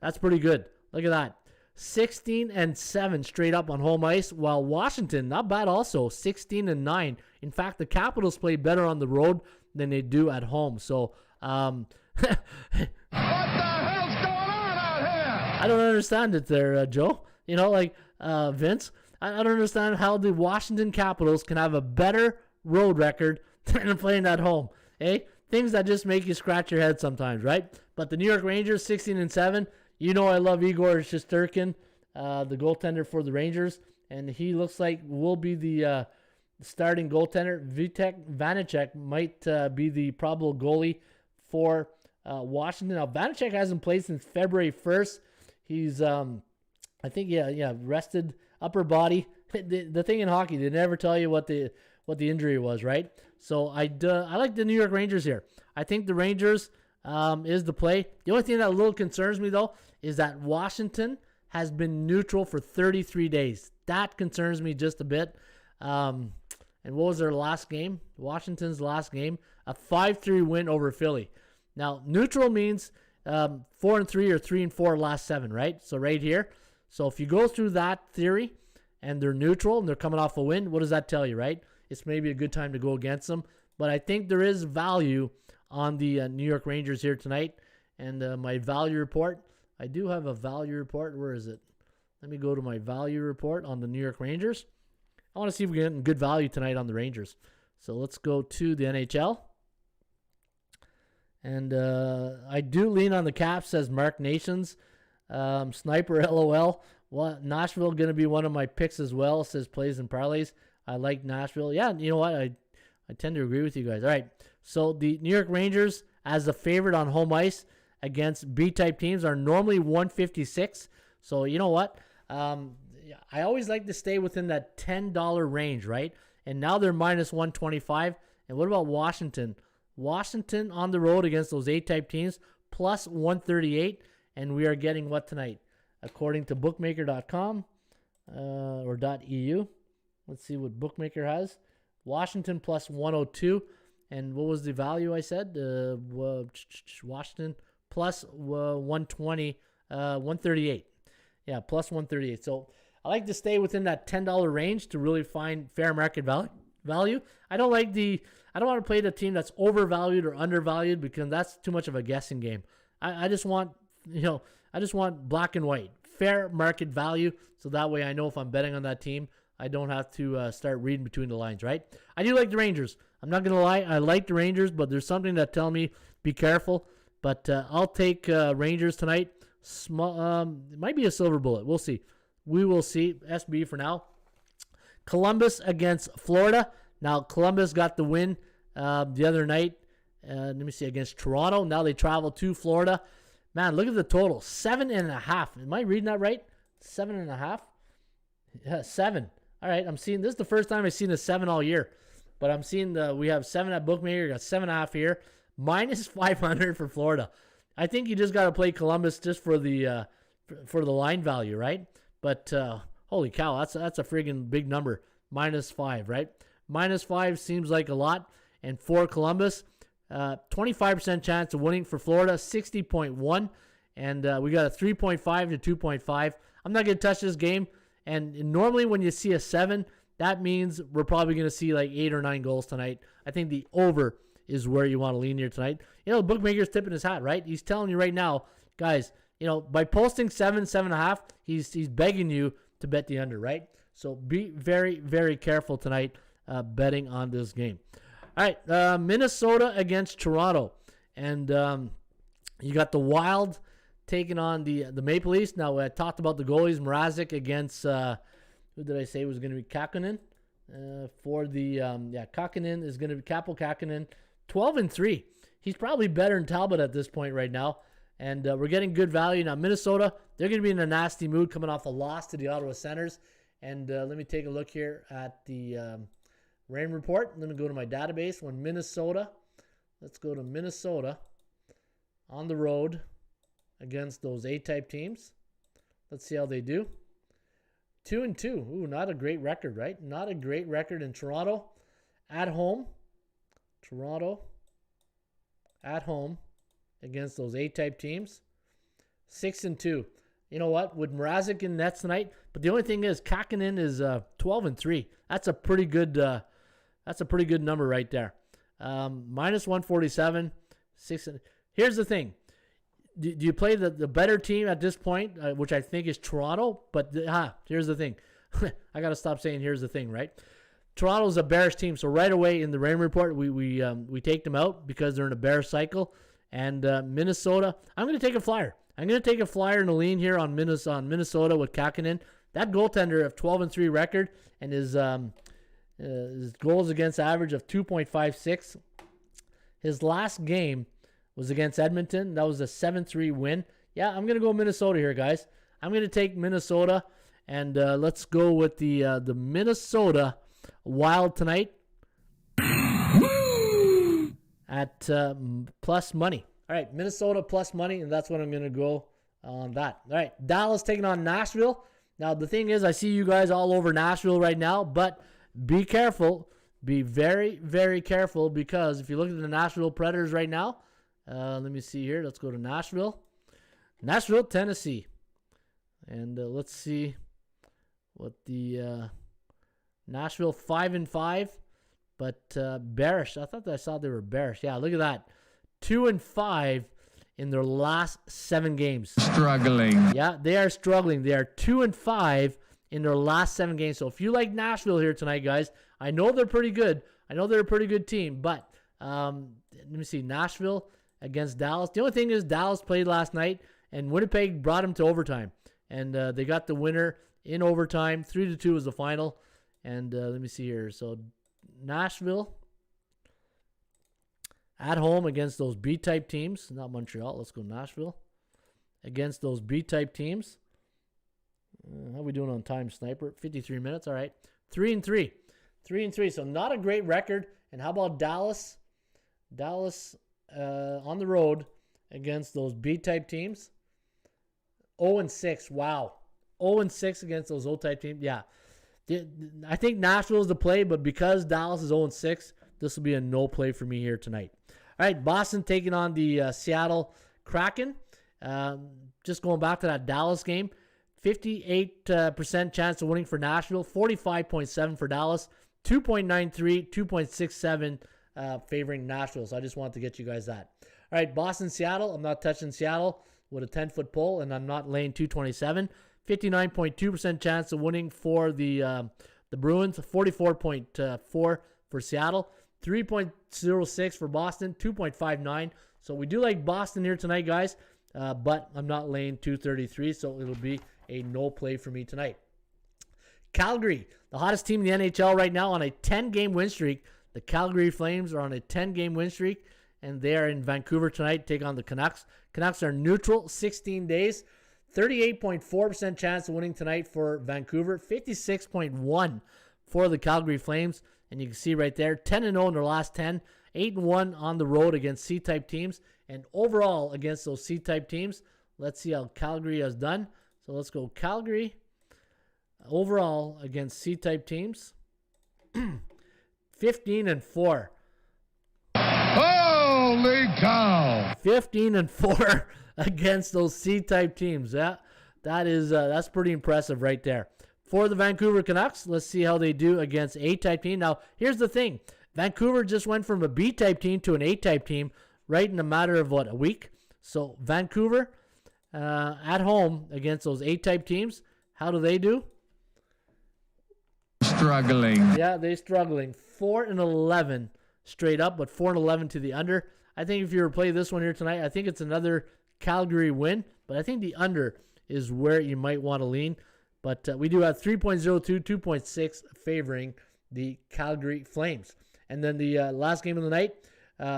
that's pretty good. Look at that. 16-7 straight up on home ice, while Washington, not bad also, 16-9. In fact, the Capitals play better on the road than they do at home. So, what the hell's going on out here? I don't understand it there, Joe. Vince, I don't understand how the Washington Capitals can have a better road record than playing at home. Things that just make you scratch your head sometimes, right? But the New York Rangers, 16-7. You know I love Igor Shesterkin, the goaltender for the Rangers, and he looks like will be the starting goaltender. Vitek Vanacek might be the probable goalie for Washington. Now, Vanacek hasn't played since February 1st. He's, I think, rested upper body. The thing in hockey, they never tell you what the injury was, right? So I like the New York Rangers here. I think the Rangers is the play. The only thing that a little concerns me, though, is that Washington has been neutral for 33 days. That concerns me just a bit. And what was their last game? Washington's last game, a 5-3 win over Philly. Now, neutral means 4-3 or 3-4 last 7, right? So right here. So if you go through that theory and they're neutral and they're coming off a win, what does that tell you, right? It's maybe a good time to go against them. But I think there is value on the New York Rangers here tonight. And my value report, I do have a value report. Where is it? Let me go to my value report on the New York Rangers. I want to see if we're getting good value tonight on the Rangers. So let's go to the NHL. And I do lean on the Caps, says Mark Nations. Sniper LOL. Well, Nashville going to be one of my picks as well, says Plays and Parlays. I like Nashville. Yeah, you know what? I tend to agree with you guys. All right. So the New York Rangers, as a favorite on home ice against B-type teams, are normally 156. So you know what? I always like to stay within that $10 range, right? And now they're minus 125. And what about Washington? Washington on the road against those A-type teams, plus 138. And we are getting what tonight? According to bookmaker.com or .eu. Let's see what Bookmaker has. Washington plus 102. And what was the value I said? Washington plus 120, 138. Yeah, plus 138. So I like to stay within that $10 range to really find fair market value. I don't want to play the team that's overvalued or undervalued because that's too much of a guessing game. I just want black and white, fair market value. So that way I know if I'm betting on that team, I don't have to start reading between the lines, right? I do like the Rangers. I'm not going to lie. I like the Rangers, but there's something that tell me be careful. But I'll take Rangers tonight. It might be a silver bullet. We'll see. We will see. SB for now. Columbus against Florida. Now, Columbus got the win the other night. Let me see, against Toronto. Now they travel to Florida. Man, look at the total. 7.5. Am I reading that right? 7.5? Yeah, 7. All right, I'm seeing this is the first time I've seen a 7 all year. But I'm seeing we have 7 at Bookmaker, got 7.5 here. Minus 500 for Florida. I think you just got to play Columbus just for the line value, right? But holy cow, that's a friggin' big number. Minus 5, right? Minus 5 seems like a lot. And for Columbus, 25% chance of winning for Florida, 60.1. And we got a 3.5 to 2.5. I'm not going to touch this game. And normally when you see a 7, that means we're probably going to see like 8 or 9 goals tonight. I think the over is where you want to lean here tonight. You know, the bookmaker's tipping his hat, right? He's telling you right now, guys, you know, by posting 7.5, he's begging you to bet the under, right? So be very, very careful tonight betting on this game. All right, Minnesota against Toronto. And you got the Wild taking on the Maple Leafs. Now, I talked about the goalies. Mrazek against, who did I say was going to be Kakkonen? Kakkonen is going to be Kaapo Kakkonen. 12-3. He's probably better than Talbot at this point right now. And we're getting good value. Now, Minnesota, they're going to be in a nasty mood coming off a loss to the Ottawa Senators. And let me take a look here at the rain report. Let me go to my database. Let's go to Minnesota on the road against those A-type teams. Let's see how they do. 2-2. Ooh, not a great record, right? Not a great record in Toronto. At home. Toronto at home against those A-type teams. 6-2. You know what? With Mrazek in nets tonight, but the only thing is Kakkonen is 12-3. That's a pretty good number right there. Minus 147. Here's the thing. Do you play the better team at this point, which I think is Toronto? But here's the thing. I got to stop saying here's the thing, right? Toronto's a bearish team, so right away in the rain report, we take them out because they're in a bear cycle. And Minnesota, I'm going to take a flyer. I'm going to take a flyer and a lean here on Minnesota with Kakkonen. That goaltender of 12-3 record and his goals against average of 2.56. His last game was against Edmonton. That was a 7-3 win. Yeah, I'm going to go Minnesota here, guys. I'm going to take Minnesota, and let's go with the Minnesota Wild tonight at plus money. All right, Minnesota plus money, and that's what I'm going to go on that. All right, Dallas taking on Nashville. Now, the thing is, I see you guys all over Nashville right now, but be careful. Be very, very careful because if you look at the Nashville Predators right now, Let me see here. Let's go to Nashville. Nashville, Tennessee. And let's see what the Nashville 5-5, but bearish. I thought I saw they were bearish. Yeah, look at that. 2-5 in their last 7 games. Struggling. Yeah, they are struggling. They are 2-5 in their last 7 games. So if you like Nashville here tonight, guys, I know they're pretty good. I know they're a pretty good team, but let me see. Nashville against Dallas. The only thing is Dallas played last night, and Winnipeg brought them to overtime. And they got the winner in overtime. 3-2 was the final. And let me see here. So Nashville at home against those B-type teams. Not Montreal. Let's go Nashville. Against those B-type teams. How are we doing on time, Sniper? 53 minutes. All right. 3-3. 3-3. So not a great record. And how about Dallas? Dallas on the road against those B-type teams. 0-6. Wow. 0-6 against those O-type teams. Yeah. I think Nashville is the play, but because Dallas is 0-6, this will be a no play for me here tonight. All right, Boston taking on the Seattle Kraken. Just going back to that Dallas game, 58% chance of winning for Nashville, 45.7 for Dallas, 2.93, 2.67 favoring Nashville. So I just wanted to get you guys that. All right, Boston, Seattle. I'm not touching Seattle with a 10-foot pole, and I'm not laying 227. 59.2% chance of winning for the Bruins, 44.4 for Seattle, 3.06 for Boston, 2.59. So we do like Boston here tonight, guys, but I'm not laying 233, so it'll be a no play for me tonight. Calgary, the hottest team in the NHL right now on a 10-game win streak. The Calgary Flames are on a 10-game win streak, and they are in Vancouver tonight, take on the Canucks. Canucks are neutral, 16 days. 38.4% chance of winning tonight for Vancouver, 56.1 for the Calgary Flames. And you can see right there, 10-0 in their last 10, 8-1 on the road against C-type teams. And overall against those C-type teams, let's see how Calgary has done. So let's go Calgary overall against C-type teams. 15-4. Holy cow! 15-4 against those C-type teams. That's pretty impressive right there. For the Vancouver Canucks, let's see how they do against A-type team. Now, here's the thing. Vancouver just went from a B-type team to an A-type team right in a matter of, a week? So, Vancouver at home against those A-type teams, how do they do? Struggling. Yeah, they're struggling. 4-11 straight up, but 4-11 to the under. I think if you were to play this one here tonight, I think it's another Calgary win, but I think the under is where you might want to lean. But we do have 3.02, 2.6 favoring the Calgary Flames. And then the last game of the night,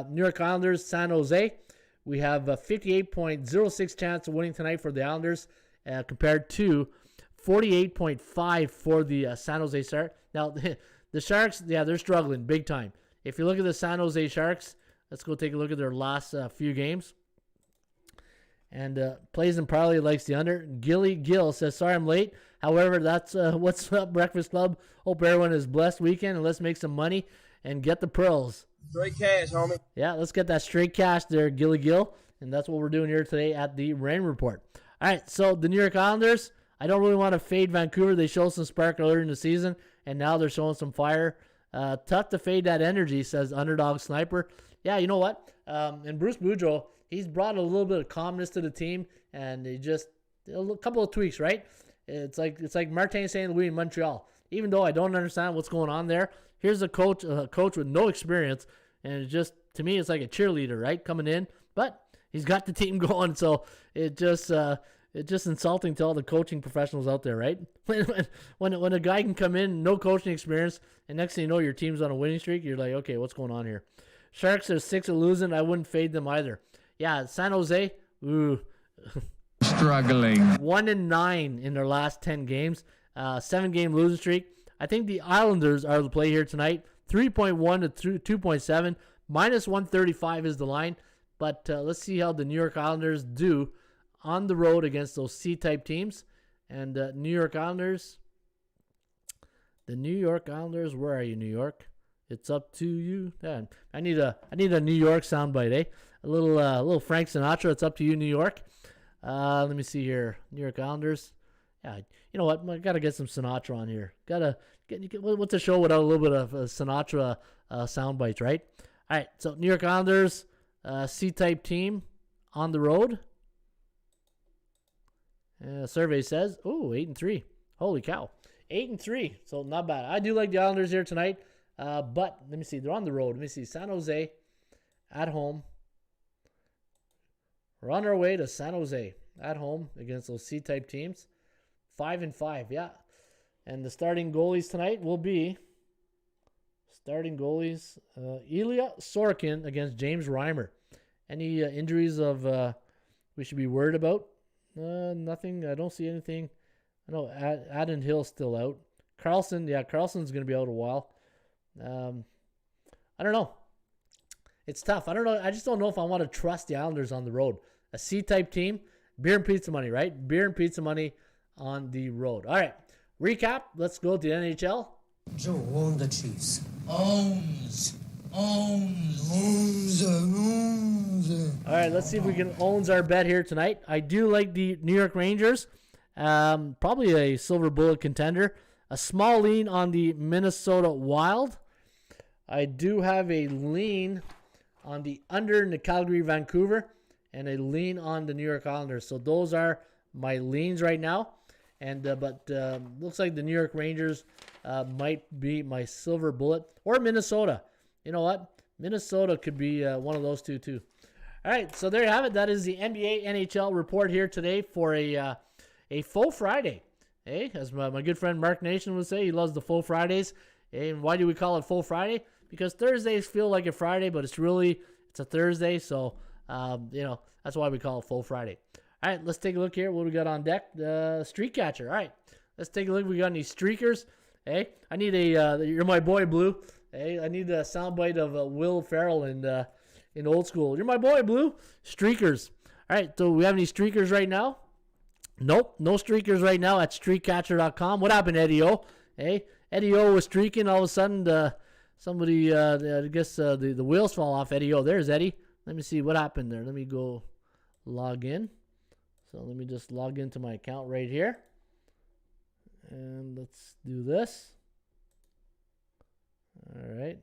New York Islanders, San Jose. We have a 58.06 chance of winning tonight for the Islanders compared to 48.5 for the San Jose Sharks. Now, the Sharks, yeah, they're struggling big time. If you look at the San Jose Sharks, let's go take a look at their last few games. And plays and probably likes the under. Gilly Gill says, sorry I'm late. However, that's What's Up Breakfast Club. Hope everyone has a blessed weekend, and let's make some money and get the pearls. Straight cash, homie. Yeah, let's get that straight cash there, Gilly Gill. And that's what we're doing here today at the Rain Report. All right, so the New York Islanders, I don't really want to fade Vancouver. They showed some spark earlier in the season, and now they're showing some fire. Tough to fade that energy, says Underdog Sniper. Yeah, you know what? And Bruce Boudreau, he's brought a little bit of calmness to the team, and he just a couple of tweaks, right? It's like Martin St. Louis in Montreal. Even though I don't understand what's going on there, here's a coach with no experience, and it just, to me, it's like a cheerleader, right, coming in. But he's got the team going, so it's just insulting to all the coaching professionals out there, right? When a guy can come in, no coaching experience, and next thing you know, your team's on a winning streak, you're like, okay, what's going on here? Sharks are 6 of losing. I wouldn't fade them either. Yeah, San Jose, Struggling. 1-9 in their last 10 games. 7-game losing streak. I think the Islanders are the play here tonight. 3.1 to 2.7. Minus 135 is the line. But let's see how the New York Islanders do on the road against those C-type teams. And New York Islanders. The New York Islanders, where are you, New York? It's up to you. Yeah, I need a New York soundbite, eh? little Frank Sinatra. It's up to you, New York. Let me see here. New York Islanders. Yeah, you know what? I got to get some Sinatra on here. What's a show without a little bit of Sinatra sound bites, right? All right, so New York Islanders, C-type team on the road. Survey says, 8-3. Holy cow. 8-3, so not bad. I do like the Islanders here tonight, but let me see. They're on the road. Let me see. San Jose at home. We're on our way to San Jose at home against those C-type teams. 5-5, yeah. And the starting goalies tonight will be Ilya Sorokin against James Reimer. Any injuries we should be worried about? Nothing. I don't see anything. I know Adden Hill's still out. Carlson's going to be out a while. I don't know. It's tough. I don't know. I just don't know if I want to trust the Islanders on the road. A C-type team, beer and pizza money, right? Beer and pizza money on the road. All right. Recap. Let's go to the NHL. Joe owned the Chiefs. Owns. Owns. All right. Let's see if we can owns our bet here tonight. I do like the New York Rangers. Probably a silver bullet contender. A small lean on the Minnesota Wild. I do have a lean on the under in the Calgary Vancouver and a lean on the New York Islanders. So those are my leans right now. And but looks like the New York Rangers might be my silver bullet, or Minnesota. You know what? Minnesota could be one of those two too. All right, so there you have it. That is the NBA NHL report here today for a full Friday. Hey, as my good friend Mark Nation would say, he loves the full Fridays. And why do we call it full Friday? Because Thursdays feel like a Friday, but it's a Thursday. So that's why we call it full Friday. All right, let's take a look here. What we got on deck? Streakcatcher. All right, let's take a look. We got any streakers? Hey, I need you're my boy, Blue. Hey, I need a soundbite of Will Ferrell in Old School. You're my boy, Blue. Streakers. All right, so we have any streakers right now? Nope, no streakers right now at streakcatcher.com. What happened, Eddie O? Hey, Eddie O was streaking. All of a sudden, somebody, I guess the wheels fall off Eddie O. There's Eddie. Let me see what happened there. Let me go log in. So let me just log into my account right here. And let's do this. All right.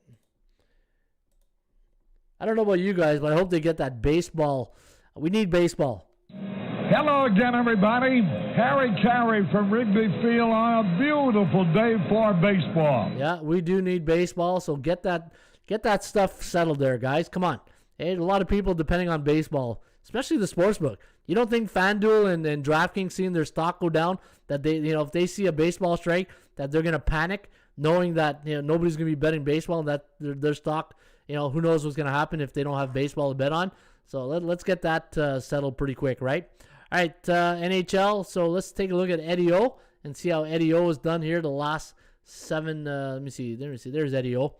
I don't know about you guys, but I hope they get that baseball. We need baseball. Hello again, everybody. Harry Carey from Wrigley Field on a beautiful day for baseball. Yeah, we do need baseball, so get that stuff settled there, guys. Come on. Hey, a lot of people depending on baseball, especially the sportsbook. You don't think FanDuel and DraftKings seeing their stock go down, that they, if they see a baseball strike, that they're going to panic, knowing that nobody's going to be betting baseball, and that their stock, who knows what's going to happen if they don't have baseball to bet on. So let's get that settled pretty quick, right? All right, NHL. So let's take a look at Eddie O and see how Eddie O has done here the last 7. Let me see. There's Eddie O.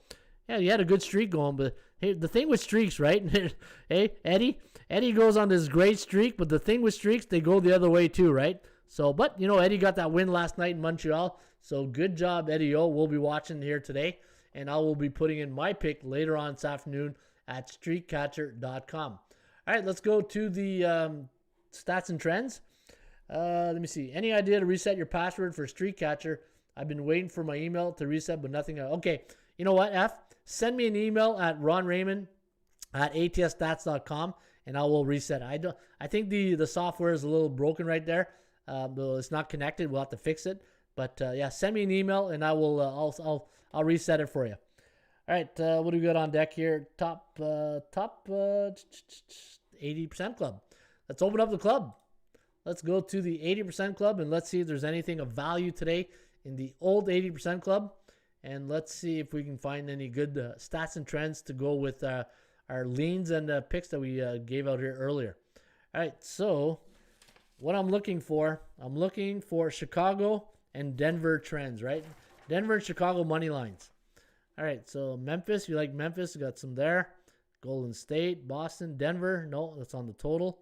Yeah, he had a good streak going, but hey, the thing with streaks, right? Hey, Eddie goes on this great streak, but the thing with streaks, they go the other way too, right? So, but Eddie got that win last night in Montreal. So good job, Eddie O. We'll be watching here today, and I will be putting in my pick later on this afternoon at streakcatcher.com. All right, let's go to the stats and trends. Let me see. Any idea to reset your password for Streakcatcher? I've been waiting for my email to reset, but nothing. Okay, you know what, F? Send me an email at Ron Raymond at atsstats.com, and I will reset it. I think the software is a little broken right there. It's not connected. We'll have to fix it. But yeah, send me an email, and I will. I'll reset it for you. All right, what do we got on deck here? Top 80% club. Let's open up the club. Let's go to the 80% club, and let's see if there's anything of value today in the old 80% club. And let's see if we can find any good stats and trends to go with our leans and picks that we gave out here earlier. All right, so what I'm looking for Chicago and Denver trends, right? Denver and Chicago money lines. All right, so Memphis, you like Memphis, you got some there. Golden State, Boston, Denver, no, that's on the total.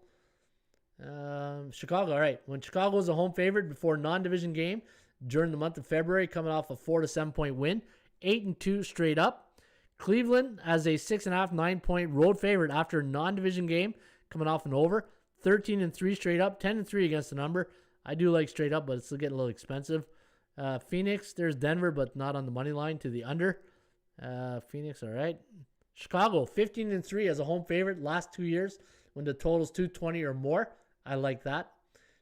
Chicago, all right. When Chicago was a home favorite before non-division game during the month of February, coming off a 4 to 7 point win, 8-2 straight up. Cleveland as a 6.5, 9-point road favorite after a non-division game, coming off an over. 13-3 straight up, 10-3 against the number. I do like straight up, but it's still getting a little expensive. Phoenix, there's Denver, but not on the money line to the under. Phoenix, all right. Chicago, 15-3 as a home favorite last 2 years when the total's 220 or more. I like that.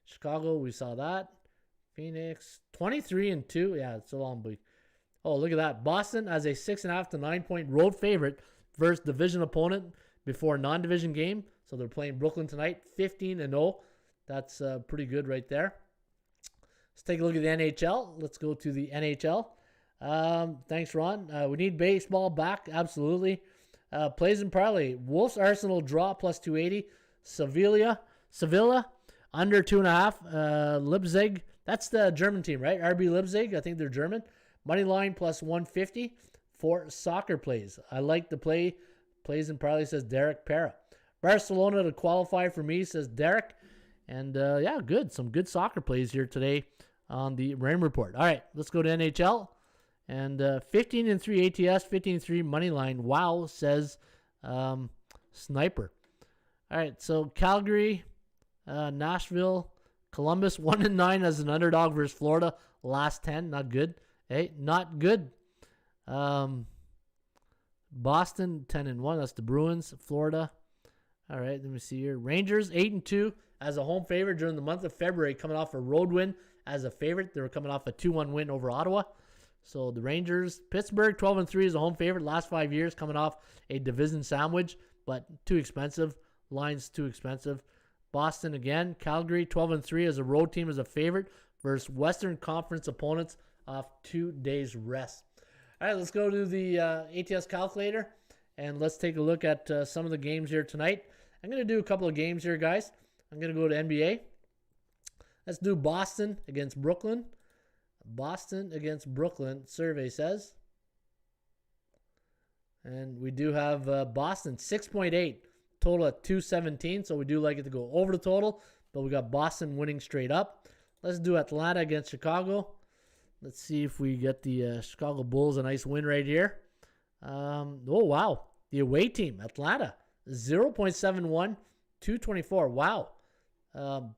Chicago, we saw that. Phoenix, 23-2. Yeah, it's a long week. Oh, look at that. Boston as a 6.5 to 9-point road favorite versus division opponent before a non-division game. So they're playing Brooklyn tonight, 15-0. That's pretty good right there. Let's take a look at the NHL. Let's go to the NHL. Thanks, Ron. We need baseball back. Absolutely. Plays and parlay. Wolves Arsenal draw plus 280. Sevilla under 2.5. Leipzig. That's the German team, right? RB Leipzig. I think they're German. Money line plus 150 for soccer plays. I like the play. Plays and parlay, says Derek Para. Barcelona to qualify for me, says Derek. And yeah, good. Some good soccer plays here today on the Rain Report. All right, let's go to NHL. And 15-3 ATS, 15-3 money line. Wow, says Sniper. All right, so Calgary, Nashville, Columbus 1-9 as an underdog versus Florida. Last 10, not good. Hey, not good. Boston 10-1. That's the Bruins. Florida. All right, let me see here. Rangers 8-2 as a home favorite during the month of February, coming off a road win as a favorite. They were coming off a 2-1 win over Ottawa. So the Rangers. Pittsburgh 12-3 as a home favorite last 5 years, coming off a division sandwich, but too expensive. Line's too expensive. Boston again. Calgary 12-3 as a road team as a favorite versus Western Conference opponents off 2 days rest. All right, let's go to the ATS calculator and let's take a look at some of the games here tonight. I'm going to do a couple of games here, guys. I'm going to go to NBA. Let's do Boston against Brooklyn. Boston against Brooklyn, survey says. And we do have Boston 6.8, total at 217. So we do like it to go over the total, but we got Boston winning straight up. Let's do Atlanta against Chicago. Let's see if we get the Chicago Bulls a nice win right here. Oh, wow. The away team, Atlanta, 0.71, 224. Wow.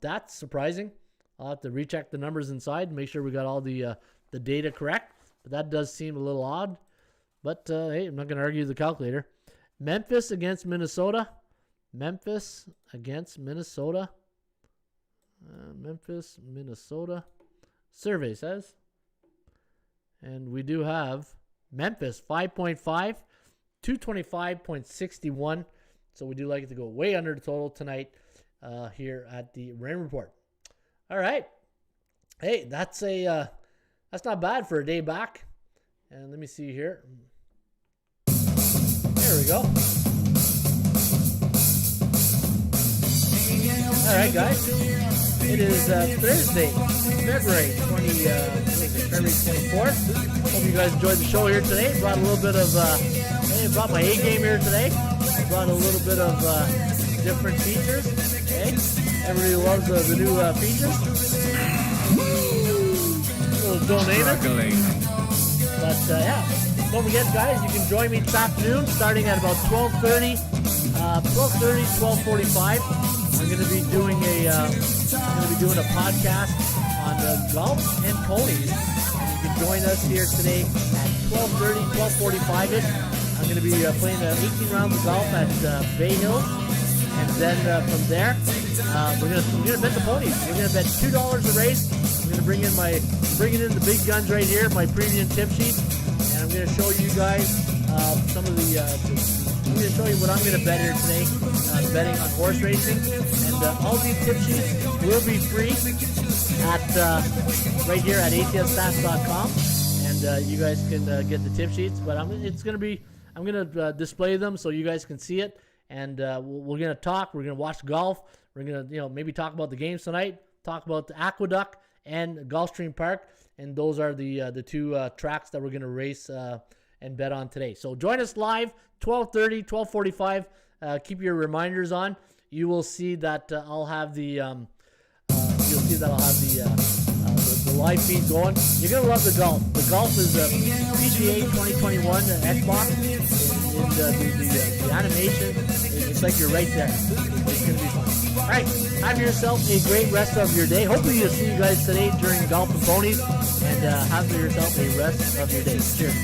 That's surprising. I'll have to recheck the numbers inside, make sure we got all the data correct. But that does seem a little odd. But, hey, I'm not going to argue the calculator. Memphis against Minnesota. Memphis against Minnesota. Memphis, Minnesota. Survey says. And we do have Memphis 5.5, 225.61. So we do like it to go way under the total tonight here at the Rain Report. All right. Hey, that's not bad for a day back. And let me see here. There we go. All right, guys. It is Thursday, February 24th. Hope you guys enjoyed the show here today. Brought a little bit of, brought my A game here today. Brought a little bit of different features. Okay, everybody loves the new features. Don't name it. But yeah, don't forget, guys, you can join me this afternoon starting at about 12:30, 12:45. I'm going to be doing a podcast on golf and ponies. And you can join us here today at 12:30, 12:45. I'm going to be playing 18 rounds of golf at Bay Hill, and then from there we're going to bet the ponies. We're going to bet $2 a race. I'm going to bring in the big guns right here, my premium tip sheet, and I'm going to show you guys some of the. I'm going to show you what I'm going to bet here today, betting on horse racing, and all these tip sheets will be free at right here at atsstats.com, and you guys can get the tip sheets. But I'm going to display them so you guys can see it, and we're going to talk. We're going to watch golf. We're going to maybe talk about the games tonight, talk about the Aqueduct and Gulfstream Park, and those are the two tracks that we're going to race and bet on today. So join us live, 12:30, 12:45. Keep your reminders on. You will see that I'll have the the live feed going. You're gonna love the golf. The golf is a PGA 2021 Xbox. the animation. It's like you're right there. It's going to be fun. All right, have yourself a great rest of your day. Hopefully you'll see you guys today during Golf and Ponies, and have yourself a rest of your day. Cheers.